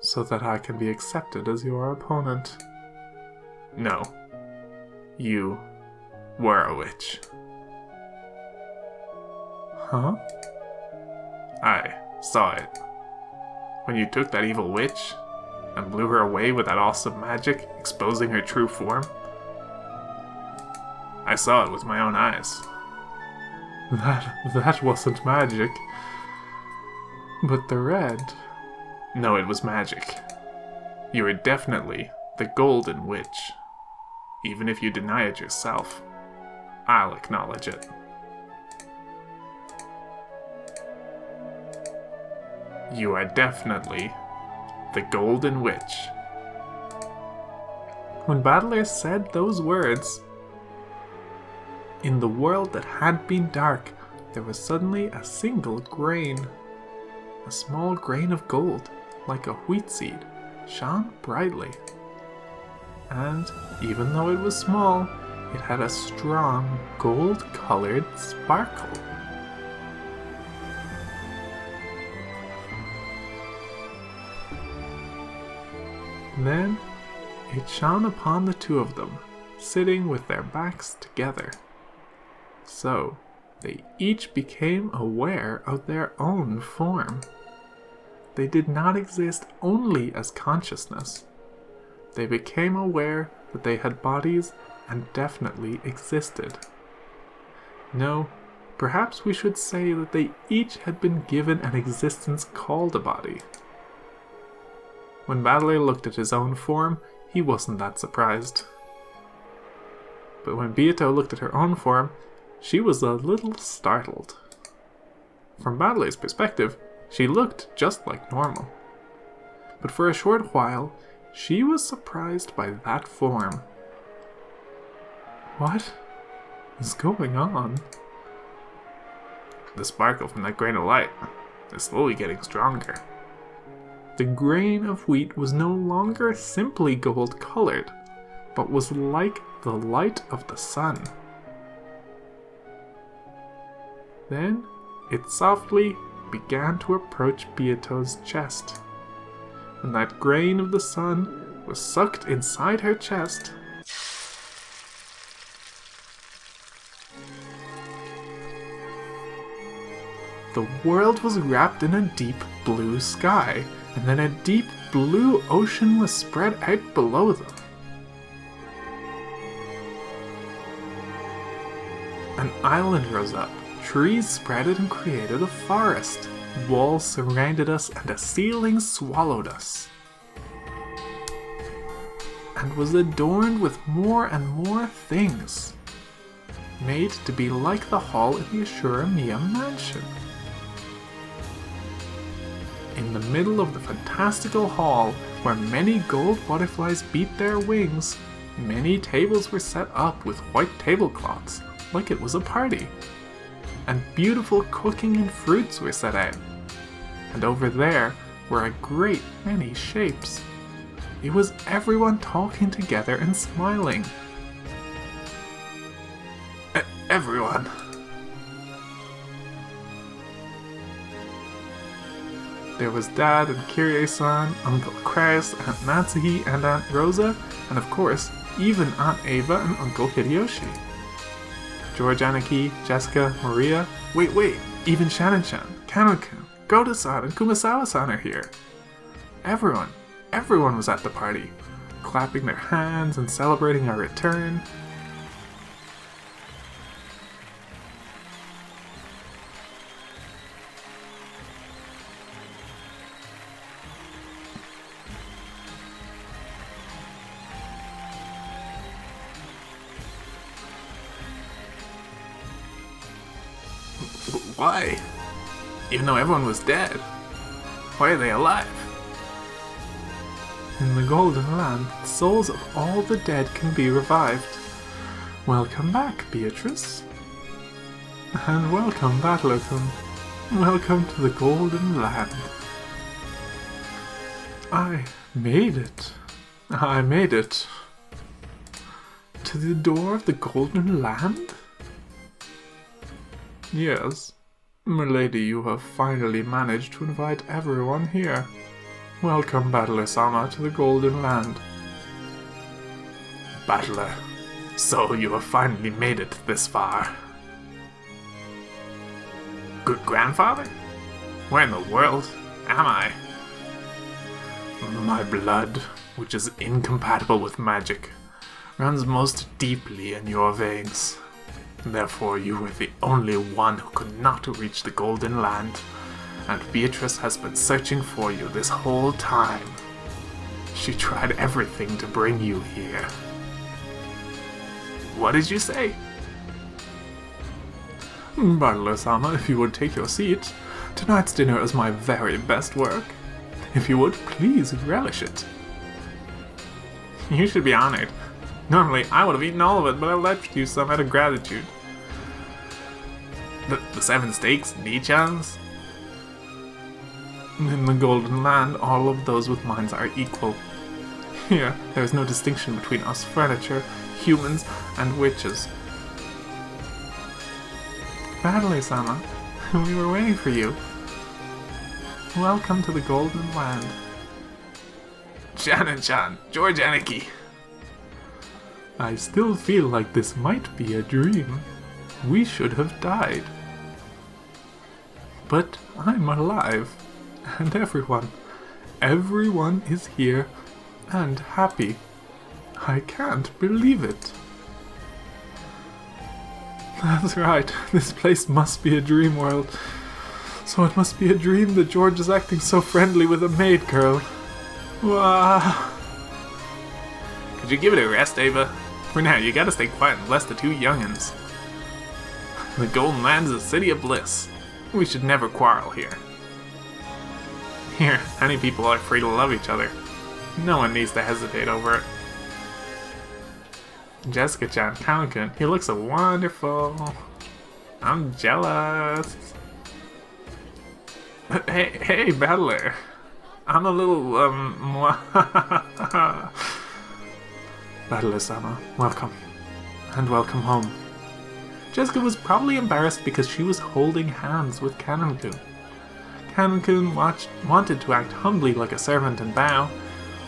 so that I can be accepted as your opponent. No, you were a witch. Huh? I saw it. When you took that evil witch and blew her away with that awesome magic, exposing her true form. I saw it with my own eyes. That wasn't magic. But the red... No, it was magic. You were definitely the Golden Witch. Even if you deny it yourself, I'll acknowledge it. You are definitely the Golden Witch. When Battler said those words, in the world that had been dark, there was suddenly a single grain. A small grain of gold, like a wheat seed, shone brightly. And even though it was small, it had a strong gold-colored sparkle. Then it shone upon the two of them, sitting with their backs together. So they each became aware of their own form. They did not exist only as consciousness. They became aware that they had bodies and definitely existed. No, perhaps we should say that they each had been given an existence called a body. When Battler looked at his own form, he wasn't that surprised. But when Beato looked at her own form, she was a little startled. From Battler's perspective, she looked just like normal. But for a short while, she was surprised by that form. What is going on? The sparkle from that grain of light is slowly getting stronger. The grain of wheat was no longer simply gold-colored, but was like the light of the sun. Then it softly began to approach Beato's chest. When that grain of the sun was sucked inside her chest, the world was wrapped in a deep blue sky, and then a deep blue ocean was spread out below them. An island rose up, trees spreaded and created a forest, walls surrounded us, and a ceiling swallowed us, and was adorned with more and more things, made to be like the hall in the Ashura Mia mansion. In the middle of the fantastical hall, where many gold butterflies beat their wings, many tables were set up with white tablecloths, like it was a party. And beautiful cooking and fruits were set out. And over there were a great many shapes. It was everyone talking together and smiling. Everyone. There was Dad and Kyrie-san, Uncle Kraus, Aunt Natsuhi and Aunt Rosa, and of course, even Aunt Ava and Uncle Hideyoshi. George Aniki, Jessica, Maria, wait, even Shannon-chan, Kano-kun, Goto-san and Kumasawa-san are here. Everyone was at the party, clapping their hands and celebrating our return. Why? Even though everyone was dead, why are they alive? In the Golden Land, the souls of all the dead can be revived. Welcome back, Beatrice. And welcome, Battler-kun. Welcome to the Golden Land. I made it. To the door of the Golden Land? Yes. Milady, you have finally managed to invite everyone here. Welcome, Battler-sama, to the Golden Land. Battler, so you have finally made it this far. Good grandfather? Where in the world am I? My blood, which is incompatible with magic, runs most deeply in your veins. Therefore, you were the only one who could not reach the Golden Land, and Beatrice has been searching for you this whole time. She tried everything to bring you here. What did you say? Battler-sama, if you would take your seat. Tonight's dinner is my very best work. If you would, please relish it. You should be honored. Normally, I would have eaten all of it, but I left you some out of gratitude. The 7 steaks, Nichans? In the Golden Land, all of those with minds are equal. Here, there is no distinction between us furniture, humans, and witches. Battler-sama, we were waiting for you. Welcome to the Golden Land. Shannon-chan, George Aniki. I still feel like this might be a dream. We should have died. But I'm alive, and everyone is here and happy. I can't believe it. That's right, this place must be a dream world. So it must be a dream that George is acting so friendly with a maid girl. Wow. Could you give it a rest, Ava? For now, you gotta stay quiet and bless the two young'uns. The Golden Land is a city of bliss. We should never quarrel here. Here, many people are free to love each other. No one needs to hesitate over it. Jessica-chan, Kankun, he looks so wonderful. I'm jealous. Hey, Battler. I'm a little, Battler-sama, welcome. And welcome home. Jessica was probably embarrassed because she was holding hands with Kankun. Kankun wanted to act humbly like a servant and bow,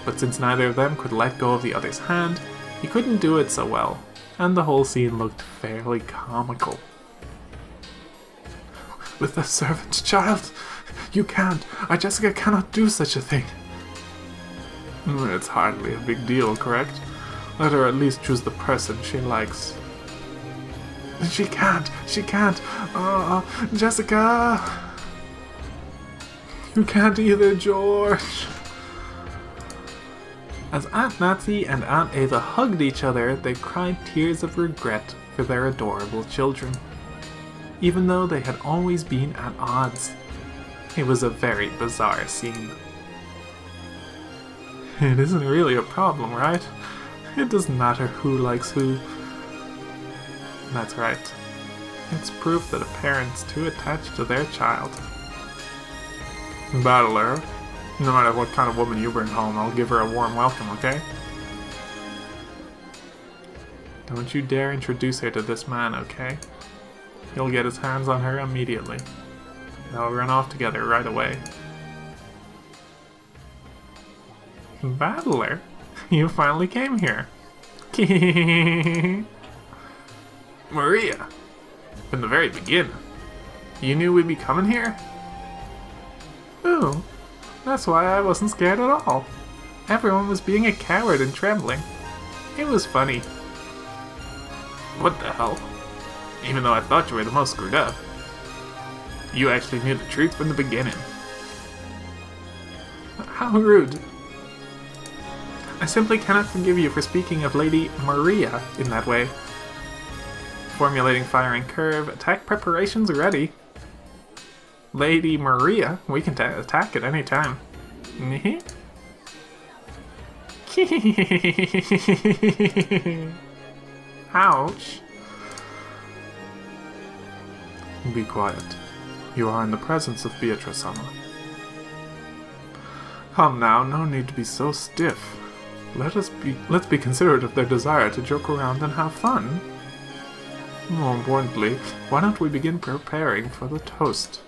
but since neither of them could let go of the other's hand, he couldn't do it so well, and the whole scene looked fairly comical. With a servant child? You can't. Jessica cannot do such a thing. It's hardly a big deal, correct? Let her at least choose the person she likes. She can't. Jessica! You can't either, George. As Aunt Natty and Aunt Ava hugged each other, they cried tears of regret for their adorable children, even though they had always been at odds. It was a very bizarre scene. It isn't really a problem, right? It doesn't matter who likes who. That's right. It's proof that a parent's too attached to their child. Battler, no matter what kind of woman you bring home, I'll give her a warm welcome, okay? Don't you dare introduce her to this man, okay? He'll get his hands on her immediately. They'll run off together right away. Battler, you finally came here. Maria, from the very beginning, you knew we'd be coming here? Ooh, that's why I wasn't scared at all. Everyone was being a coward and trembling. It was funny. What the hell? Even though I thought you were the most screwed up, you actually knew the truth from the beginning. How rude. I simply cannot forgive you for speaking of Lady Maria in that way. Formulating firing curve, attack preparations ready. Lady Maria, we can attack at any time. Ouch. Be quiet. You are in the presence of Beatrice-sama. Come now, no need to be so stiff. Let's be considerate of their desire to joke around and have fun. More importantly, why don't we begin preparing for the toast?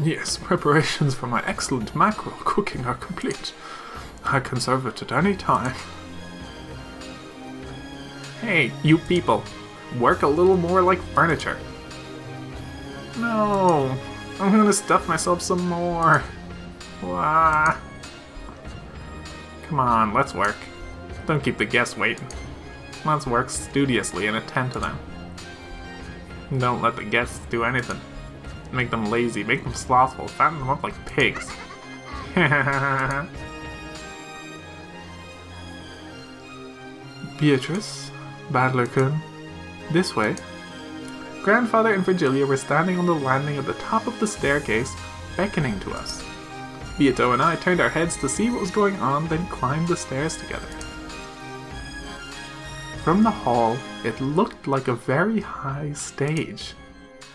Yes, preparations for my excellent mackerel cooking are complete. I can serve it at any time. Hey, you people, work a little more like furniture. No, I'm gonna stuff myself some more. Wah. Come on, let's work. Don't keep the guests waiting. Let's work studiously and attend to them. Don't let the guests do anything. Make them lazy, make them slothful, fatten them up like pigs. Beatrice, Battler-kun, this way. Grandfather and Virgilia were standing on the landing at the top of the staircase, beckoning to us. Beato and I turned our heads to see what was going on, then climbed the stairs together. From the hall, it looked like a very high stage.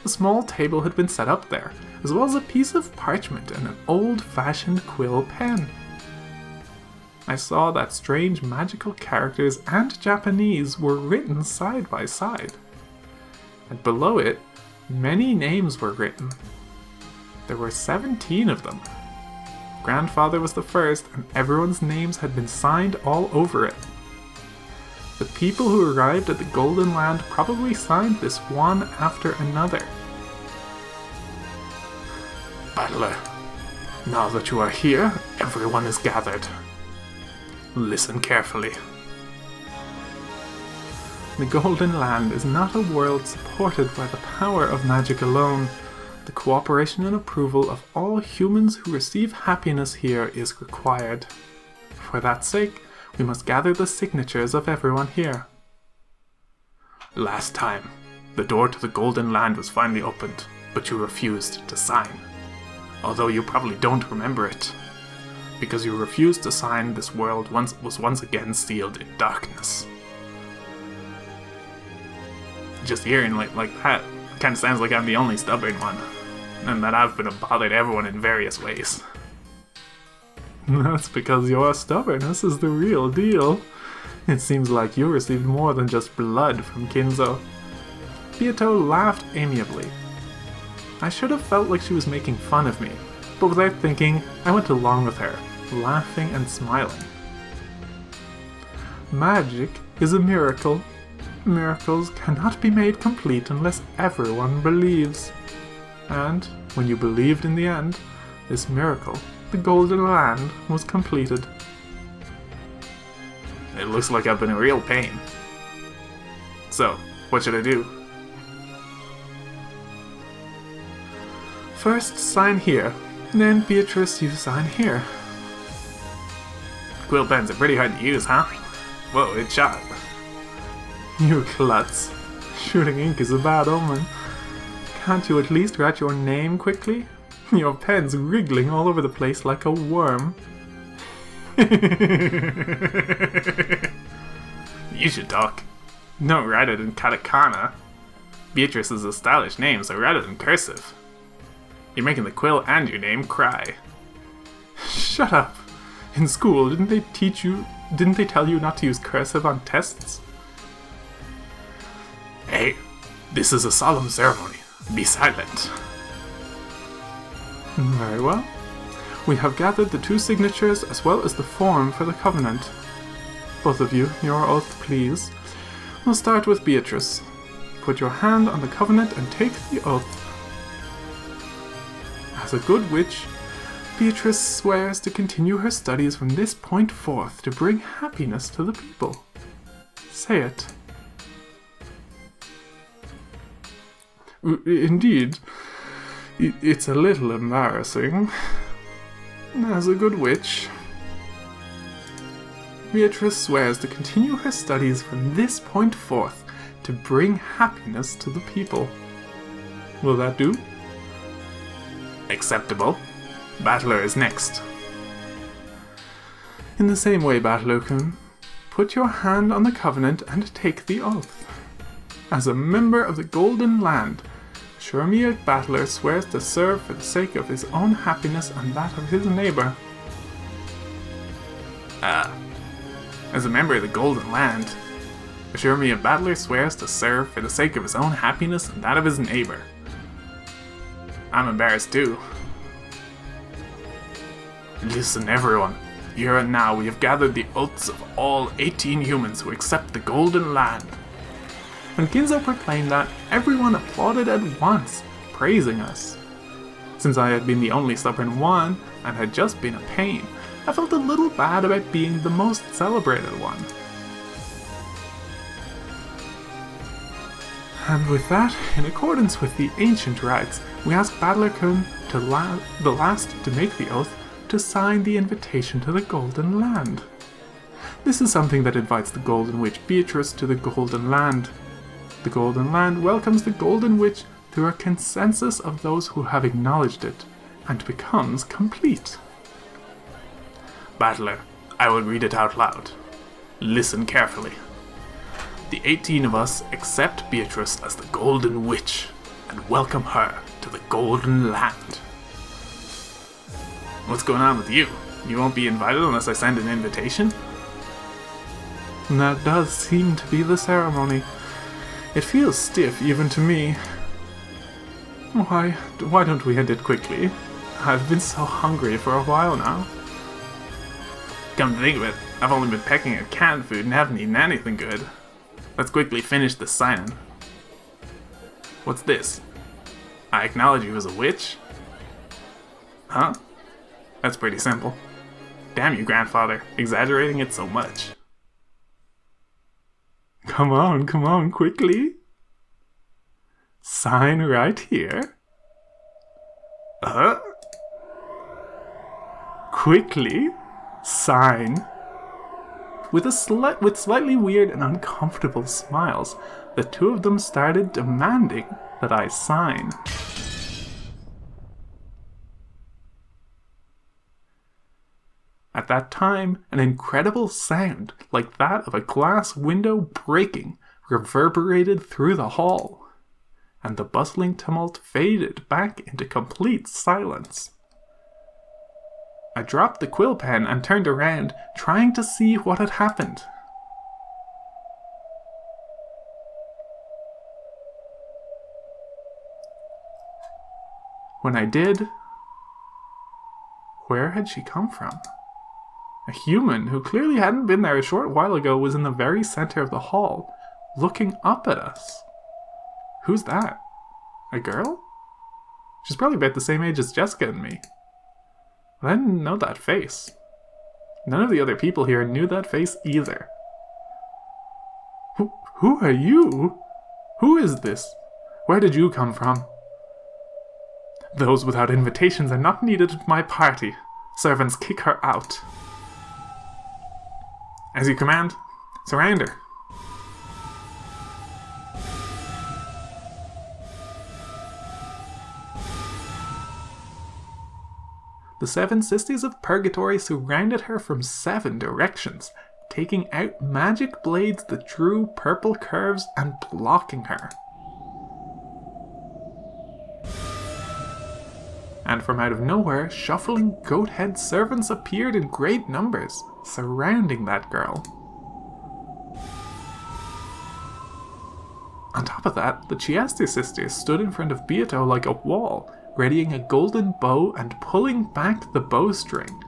A small table had been set up there, as well as a piece of parchment and an old-fashioned quill pen. I saw that strange magical characters and Japanese were written side by side. And below it, many names were written. There were 17 of them. Grandfather was the first, and everyone's names had been signed all over it. The people who arrived at the Golden Land probably signed this one after another. Battler, now that you are here, everyone is gathered. Listen carefully. The Golden Land is not a world supported by the power of magic alone. The cooperation and approval of all humans who receive happiness here is required. For that sake, we must gather the signatures of everyone here. Last time, the door to the Golden Land was finally opened, but you refused to sign. Although you probably don't remember it. Because you refused to sign, this world was once again sealed in darkness. Just hearing like that kind of sounds like I'm the only stubborn one, and that I've been bothered everyone in various ways. That's because your stubbornness is the real deal. It seems like you received more than just blood from Kinzo. Beato laughed amiably. I should have felt like she was making fun of me, but without thinking, I went along with her, laughing and smiling. Magic is a miracle. Miracles cannot be made complete unless everyone believes. And when you believed in the end, this miracle, the Golden Land, was completed. It looks like I've been in real pain. So, what should I do? First, sign here. Then, Beatrice, you sign here. Quill pens are pretty hard to use, huh? Whoa, it's sharp. You klutz. Shooting ink is a bad omen. Can't you at least write your name quickly? Your pen's wriggling all over the place like a worm. You should talk. Don't write it in katakana. Beatrice is a stylish name, so write it in cursive. You're making the quill and your name cry. Shut up. In school, didn't they tell you not to use cursive on tests? Hey, this is a solemn ceremony. Be silent. Very well. We have gathered the 2 signatures as well as the form for the covenant. Both of you, your oath, please. We'll start with Beatrice. Put your hand on the covenant and take the oath. As a good witch, Beatrice swears to continue her studies from this point forth to bring happiness to the people. Say it. Indeed, it's a little embarrassing. As a good witch, Beatrice swears to continue her studies from this point forth to bring happiness to the people. Will that do? Acceptable. Battler is next. In the same way, Battler-kun, put your hand on the covenant and take the oath. As a member of the Golden Land, Shurmir Battler swears to serve for the sake of his own happiness and that of his neighbor. As a member of the Golden Land, Shurmir Battler swears to serve for the sake of his own happiness and that of his neighbor. I'm embarrassed too. Listen, everyone. Here and now we have gathered the oaths of all 18 humans who accept the Golden Land. When Kinzo proclaimed that, everyone applauded at once, praising us. Since I had been the only stubborn one, and had just been a pain, I felt a little bad about being the most celebrated one. And with that, in accordance with the ancient rites, we ask Battler-kun, the last to make the oath, to sign the invitation to the Golden Land. This is something that invites the Golden Witch Beatrice to the Golden Land. The Golden Land welcomes the Golden Witch through a consensus of those who have acknowledged it, and becomes complete. Battler, I will read it out loud. Listen carefully. The 18 of us accept Beatrice as the Golden Witch, and welcome her to the Golden Land. What's going on with you? You won't be invited unless I send an invitation? That does seem to be the ceremony. It feels stiff even to me. Why don't we end it quickly? I've been so hungry for a while now. Come to think of it, I've only been pecking at canned food and haven't eaten anything good. Let's quickly finish this signing. What's this? I acknowledge you as a witch? Huh? That's pretty simple. Damn you, grandfather, exaggerating it so much. Come on, quickly. Sign right here. Quickly, sign. With slightly weird and uncomfortable smiles, the two of them started demanding that I sign. At that time, an incredible sound, like that of a glass window breaking, reverberated through the hall, and the bustling tumult faded back into complete silence. I dropped the quill pen and turned around, trying to see what had happened. When I did, where had she come from? A human who clearly hadn't been there a short while ago was in the very center of the hall, looking up at us. Who's that? A girl? She's probably about the same age as Jessica and me. I didn't know that face. None of the other people here knew that face either. Who are you? Who is this? Where did you come from? Those without invitations are not needed at my party. Servants, kick her out. As you command, surround her. The 7 Sisters of Purgatory surrounded her from 7 directions, taking out magic blades that drew purple curves and blocking her. And from out of nowhere, shuffling goat-head servants appeared in great numbers, surrounding that girl. On top of that, the Chiesti sisters stood in front of Beato like a wall, readying a golden bow and pulling back the bowstring.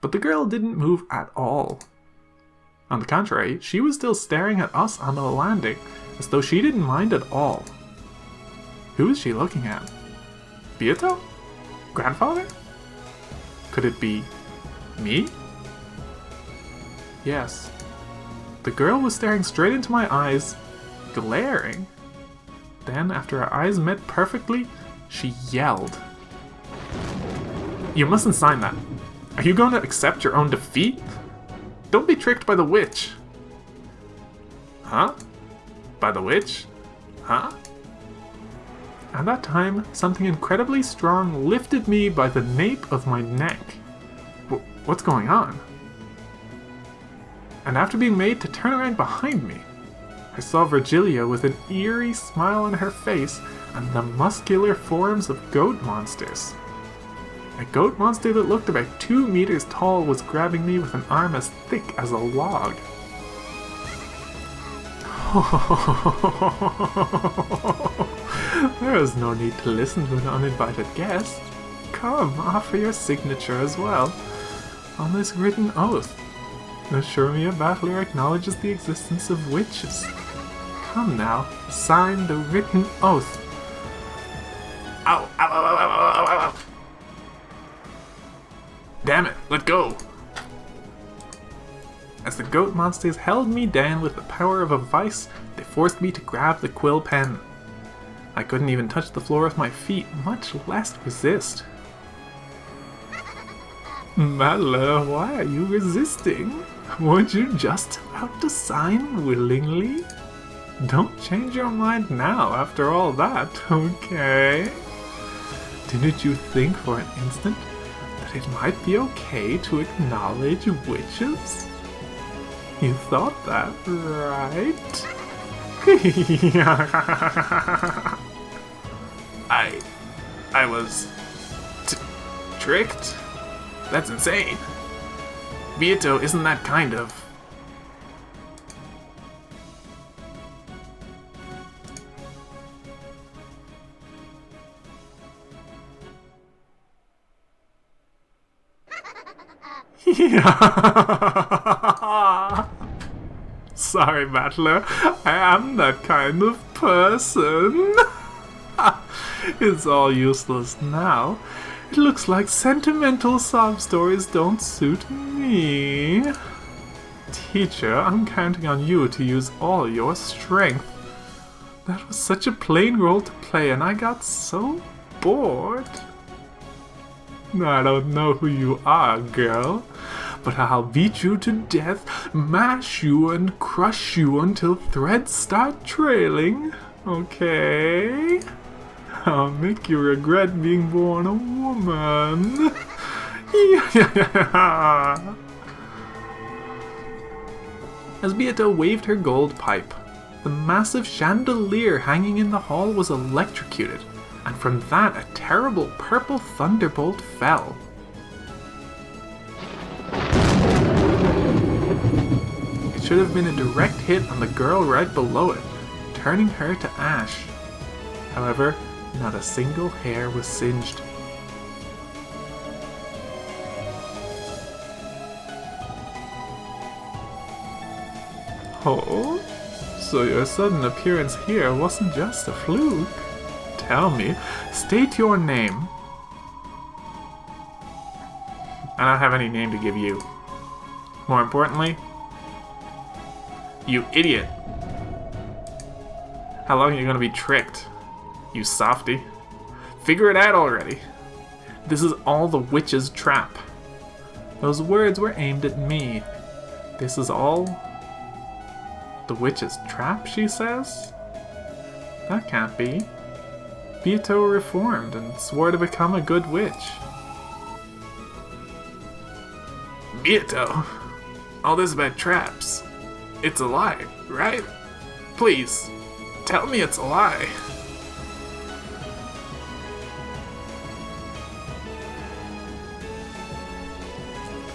But the girl didn't move at all. On the contrary, she was still staring at us on the landing, as though she didn't mind at all. Who is she looking at? Beato? Grandfather? Could it be me? Yes. The girl was staring straight into my eyes, glaring. Then, after our eyes met perfectly, she yelled. You mustn't sign that. Are you going to accept your own defeat? Don't be tricked by the witch. Huh? By the witch? Huh? At that time, something incredibly strong lifted me by the nape of my neck. What's going on? And after being made to turn around behind me, I saw Virgilia with an eerie smile on her face and the muscular forms of goat monsters. A goat monster that looked about 2 meters tall was grabbing me with an arm as thick as a log. There is no need to listen to an uninvited guest. Come, offer your signature as well, on this written oath. Assure me a battler acknowledges the existence of witches. Come now, sign the written oath. Ow, ow, ow, ow, ow, ow, ow, ow. Damn it, let go! As the goat monsters held me down with the power of a vice, they forced me to grab the quill pen. I couldn't even touch the floor with my feet, much less resist. Madla, why are you resisting? Weren't you just about to sign willingly? Don't change your mind now after all that, okay? Didn't you think for an instant that it might be okay to acknowledge witches? You thought that, right? I was tricked? That's insane. Beato isn't that kind of... Sorry, Battler. I am that kind of person. It's all useless now. It looks like sentimental sob stories don't suit me. Teacher, I'm counting on you to use all your strength. That was such a plain role to play and I got so bored. I don't know who you are, girl, but I'll beat you to death, mash you and crush you until threads start trailing, okay? I'll make you regret being born a woman. As Beato waved her gold pipe, the massive chandelier hanging in the hall was electrocuted, and from that a terrible purple thunderbolt fell. It should have been a direct hit on the girl right below it, turning her to ash. However, not a single hair was singed. Oh? So your sudden appearance here wasn't just a fluke? Tell me, state your name. I don't have any name to give you. More importantly, you idiot. How long are you gonna be tricked? You softy. Figure it out already. This is all the witch's trap. Those words were aimed at me. This is all the witch's trap, she says? That can't be. Beato reformed and swore to become a good witch. Beato, all this about traps. It's a lie, right? Please, tell me it's a lie.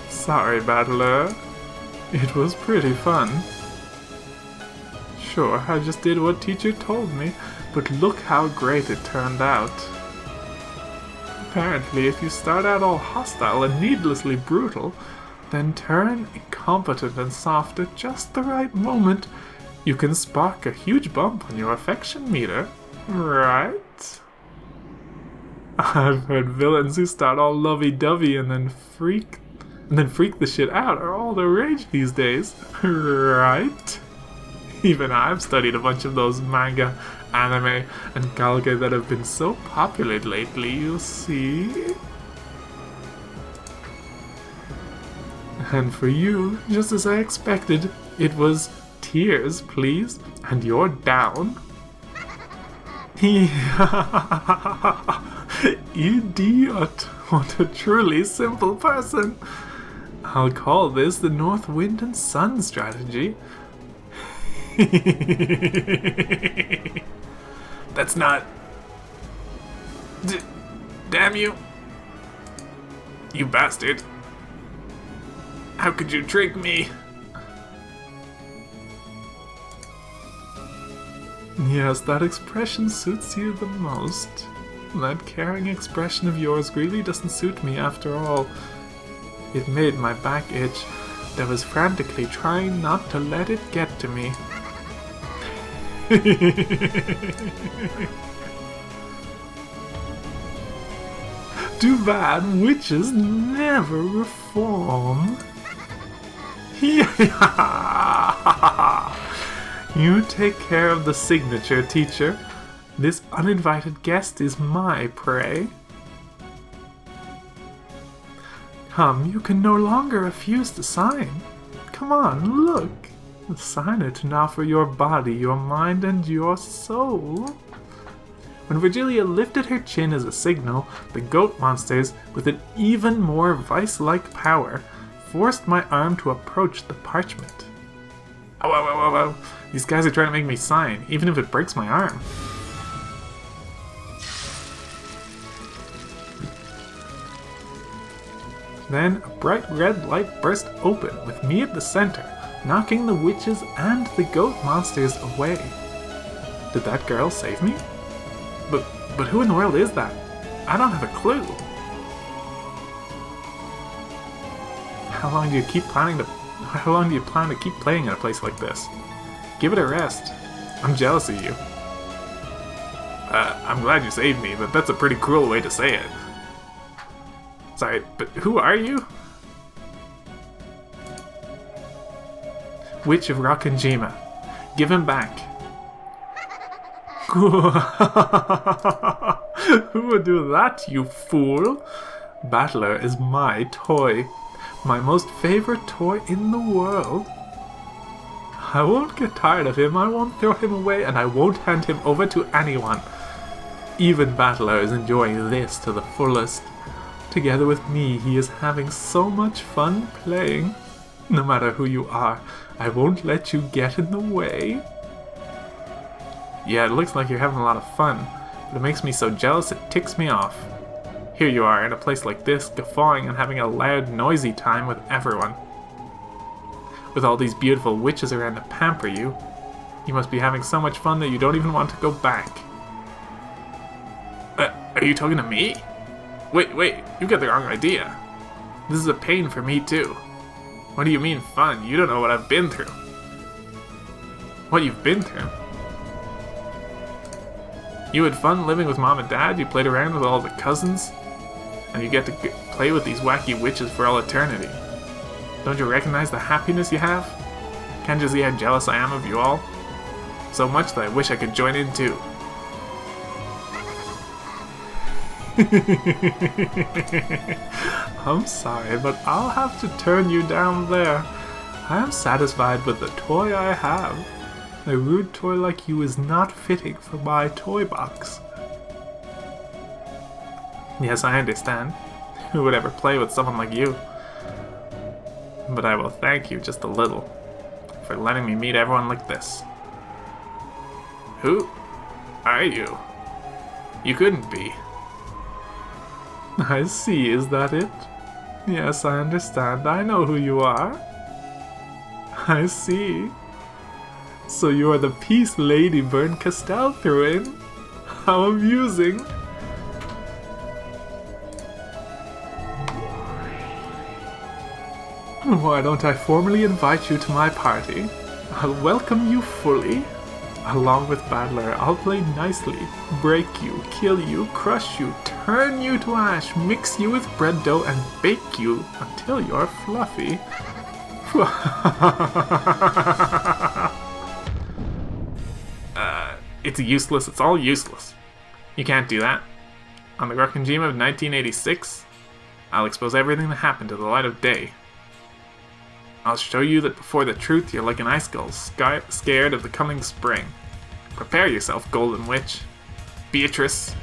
Sorry, battler. It was pretty fun. Sure, I just did what teacher told me, but look how great it turned out. Apparently, if you start out all hostile and needlessly brutal, then turn incompetent and soft at just the right moment, you can spark a huge bump on your affection meter, right? I've heard villains who start all lovey-dovey and then freak the shit out are all the rage these days, right? Even I've studied a bunch of those manga, anime, and galga that have been so popular lately, you see? And for you, just as I expected, it was tears, please, and you're down. Idiot! What a truly simple person! I'll call this the North Wind and Sun strategy. That's not... Damn you! You bastard! How could you trick me? Yes, that expression suits you the most. That caring expression of yours really doesn't suit me after all. It made my back itch. I was frantically trying not to let it get to me. Too bad witches never reform. You take care of the signature, teacher. This uninvited guest is my prey. Come, you can no longer refuse to sign. Come on, look. Sign it now for your body, your mind, and your soul. When Virgilia lifted her chin as a signal, the goat monsters, with an even more vice-like power, forced my arm to approach the parchment. Oh. These guys are trying to make me sign, even if it breaks my arm. Then a bright red light burst open, with me at the center, knocking the witches and the goat monsters away. Did that girl save me? But who in the world is that? I don't have a clue. How long do you plan to keep playing in a place like this? Give it a rest. I'm jealous of you. I'm glad you saved me, but that's a pretty cruel way to say it. Sorry, but who are you? Witch of Rakanjima. Give him back. Who would do that, you fool? Battler is my toy. My most favorite toy in the world. I won't get tired of him, I won't throw him away, and I won't hand him over to anyone. Even Battler is enjoying this to the fullest. Together with me, he is having so much fun playing. No matter who you are, I won't let you get in the way. Yeah, it looks like you're having a lot of fun, but it makes me so jealous it ticks me off. Here you are in a place like this, guffawing and having a loud, noisy time with everyone. With all these beautiful witches around to pamper you, you must be having so much fun that you don't even want to go back. Are you talking to me? Wait, you got the wrong idea. This is a pain for me too. What do you mean fun? You don't know what I've been through. What you've been through? You had fun living with Mom and Dad, you played around with all the cousins, and you get to play with these wacky witches for all eternity. Don't you recognize the happiness you have? Can't you see how jealous I am of you all? So much that I wish I could join in too. I'm sorry, but I'll have to turn you down there. I am satisfied with the toy I have. A rude toy like you is not fitting for my toy box. Yes, I understand. Who would ever play with someone like you? But I will thank you just a little for letting me meet everyone like this. Who are you? You couldn't be. I see, is that it? Yes, I understand. I know who you are. I see. So you are the piece Lady Byrne Castell threw in? How amusing. Why don't I formally invite you to my party? I'll welcome you fully. Along with Battler, I'll play nicely, break you, kill you, crush you, turn you to ash, mix you with bread dough, and bake you until you're fluffy. It's useless, it's all useless. You can't do that. On the Rakanjima of 1986, I'll expose everything that happened to the light of day. I'll show you that before the truth you're like an icicle, scared of the coming spring. Prepare yourself, Golden Witch. Beatrice.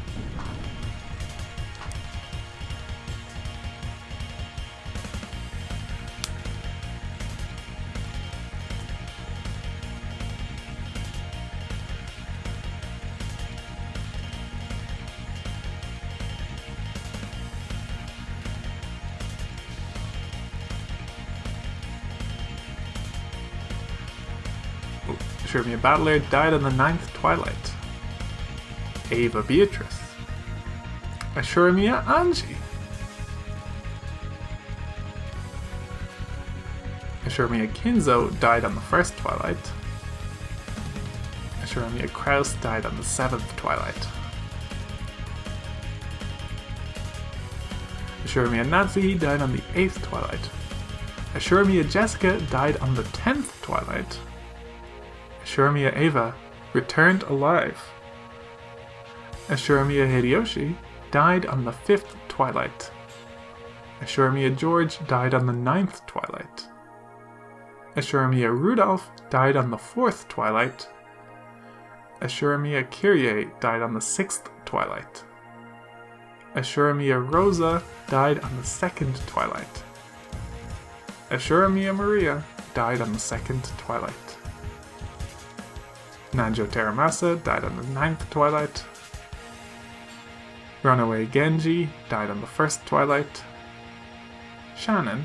Ashurmia Battler died on the 9th twilight. Ava Beatrice. Ashurmia Anji. Ashurmia Kinzo died on the 1st twilight. Ashurmia Kraus died on the 7th twilight. Ashurmia Nazi died on the 8th twilight. Ashurmia Jessica died on the 10th twilight. Ashurmia Ava returned alive. Ashurmia Hideyoshi died on the 5th twilight. Ashurmia George died on the 9th twilight. Ashurmia Rudolph died on the 4th twilight. Ashurmia Kyrie died on the 6th twilight. Ashurmia Rosa died on the 2nd twilight. Ashurmia Maria died on the 2nd twilight. Nanjo Teramasa died on the 9th twilight. Runaway Genji died on the 1st twilight. Shannon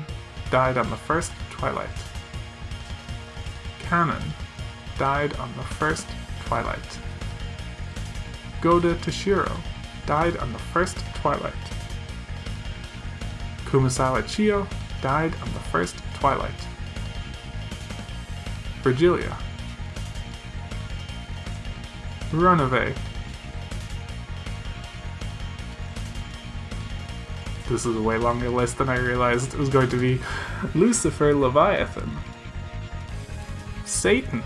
died on the 1st twilight. Kanon died on the 1st twilight. Goda Toshiro died on the 1st twilight. Kumasawa Chio died on the 1st twilight. Virgilia. Runaway. This is a way longer list than I realized it was going to be. Lucifer, Leviathan, Satan,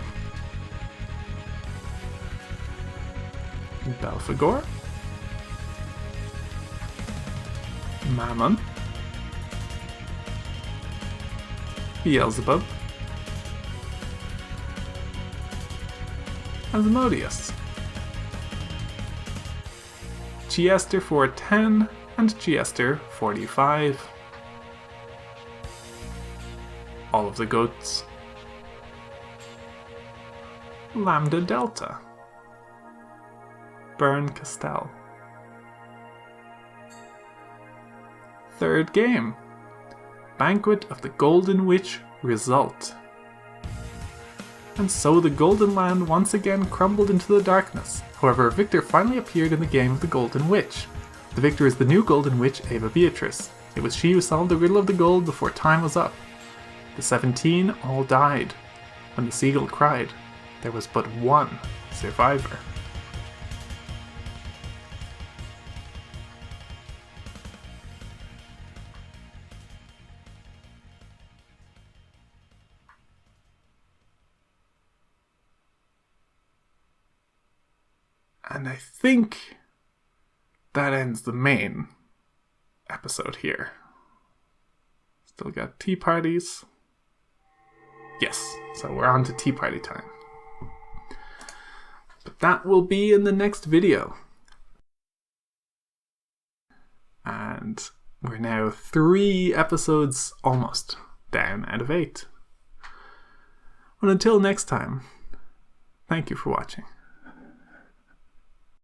Belphegor, Mammon, Beelzebub, Asmodeus, Giester 410, and Giester 45. All of the goats. Lambda Delta. Burn Castell. Third game. Banquet of the Golden Witch result. And so the Golden Land once again crumbled into the darkness. However, a victor finally appeared in the game of the Golden Witch. The victor is the new Golden Witch, Ava Beatrice. It was she who solved the riddle of the gold before time was up. The 17 all died. When the seagull cried, there was but one survivor. And I think that ends the main episode here. Still got tea parties. Yes, so we're on to tea party time. But that will be in the next video. And we're now 3 episodes almost down out of 8. Well, until next time, thank you for watching.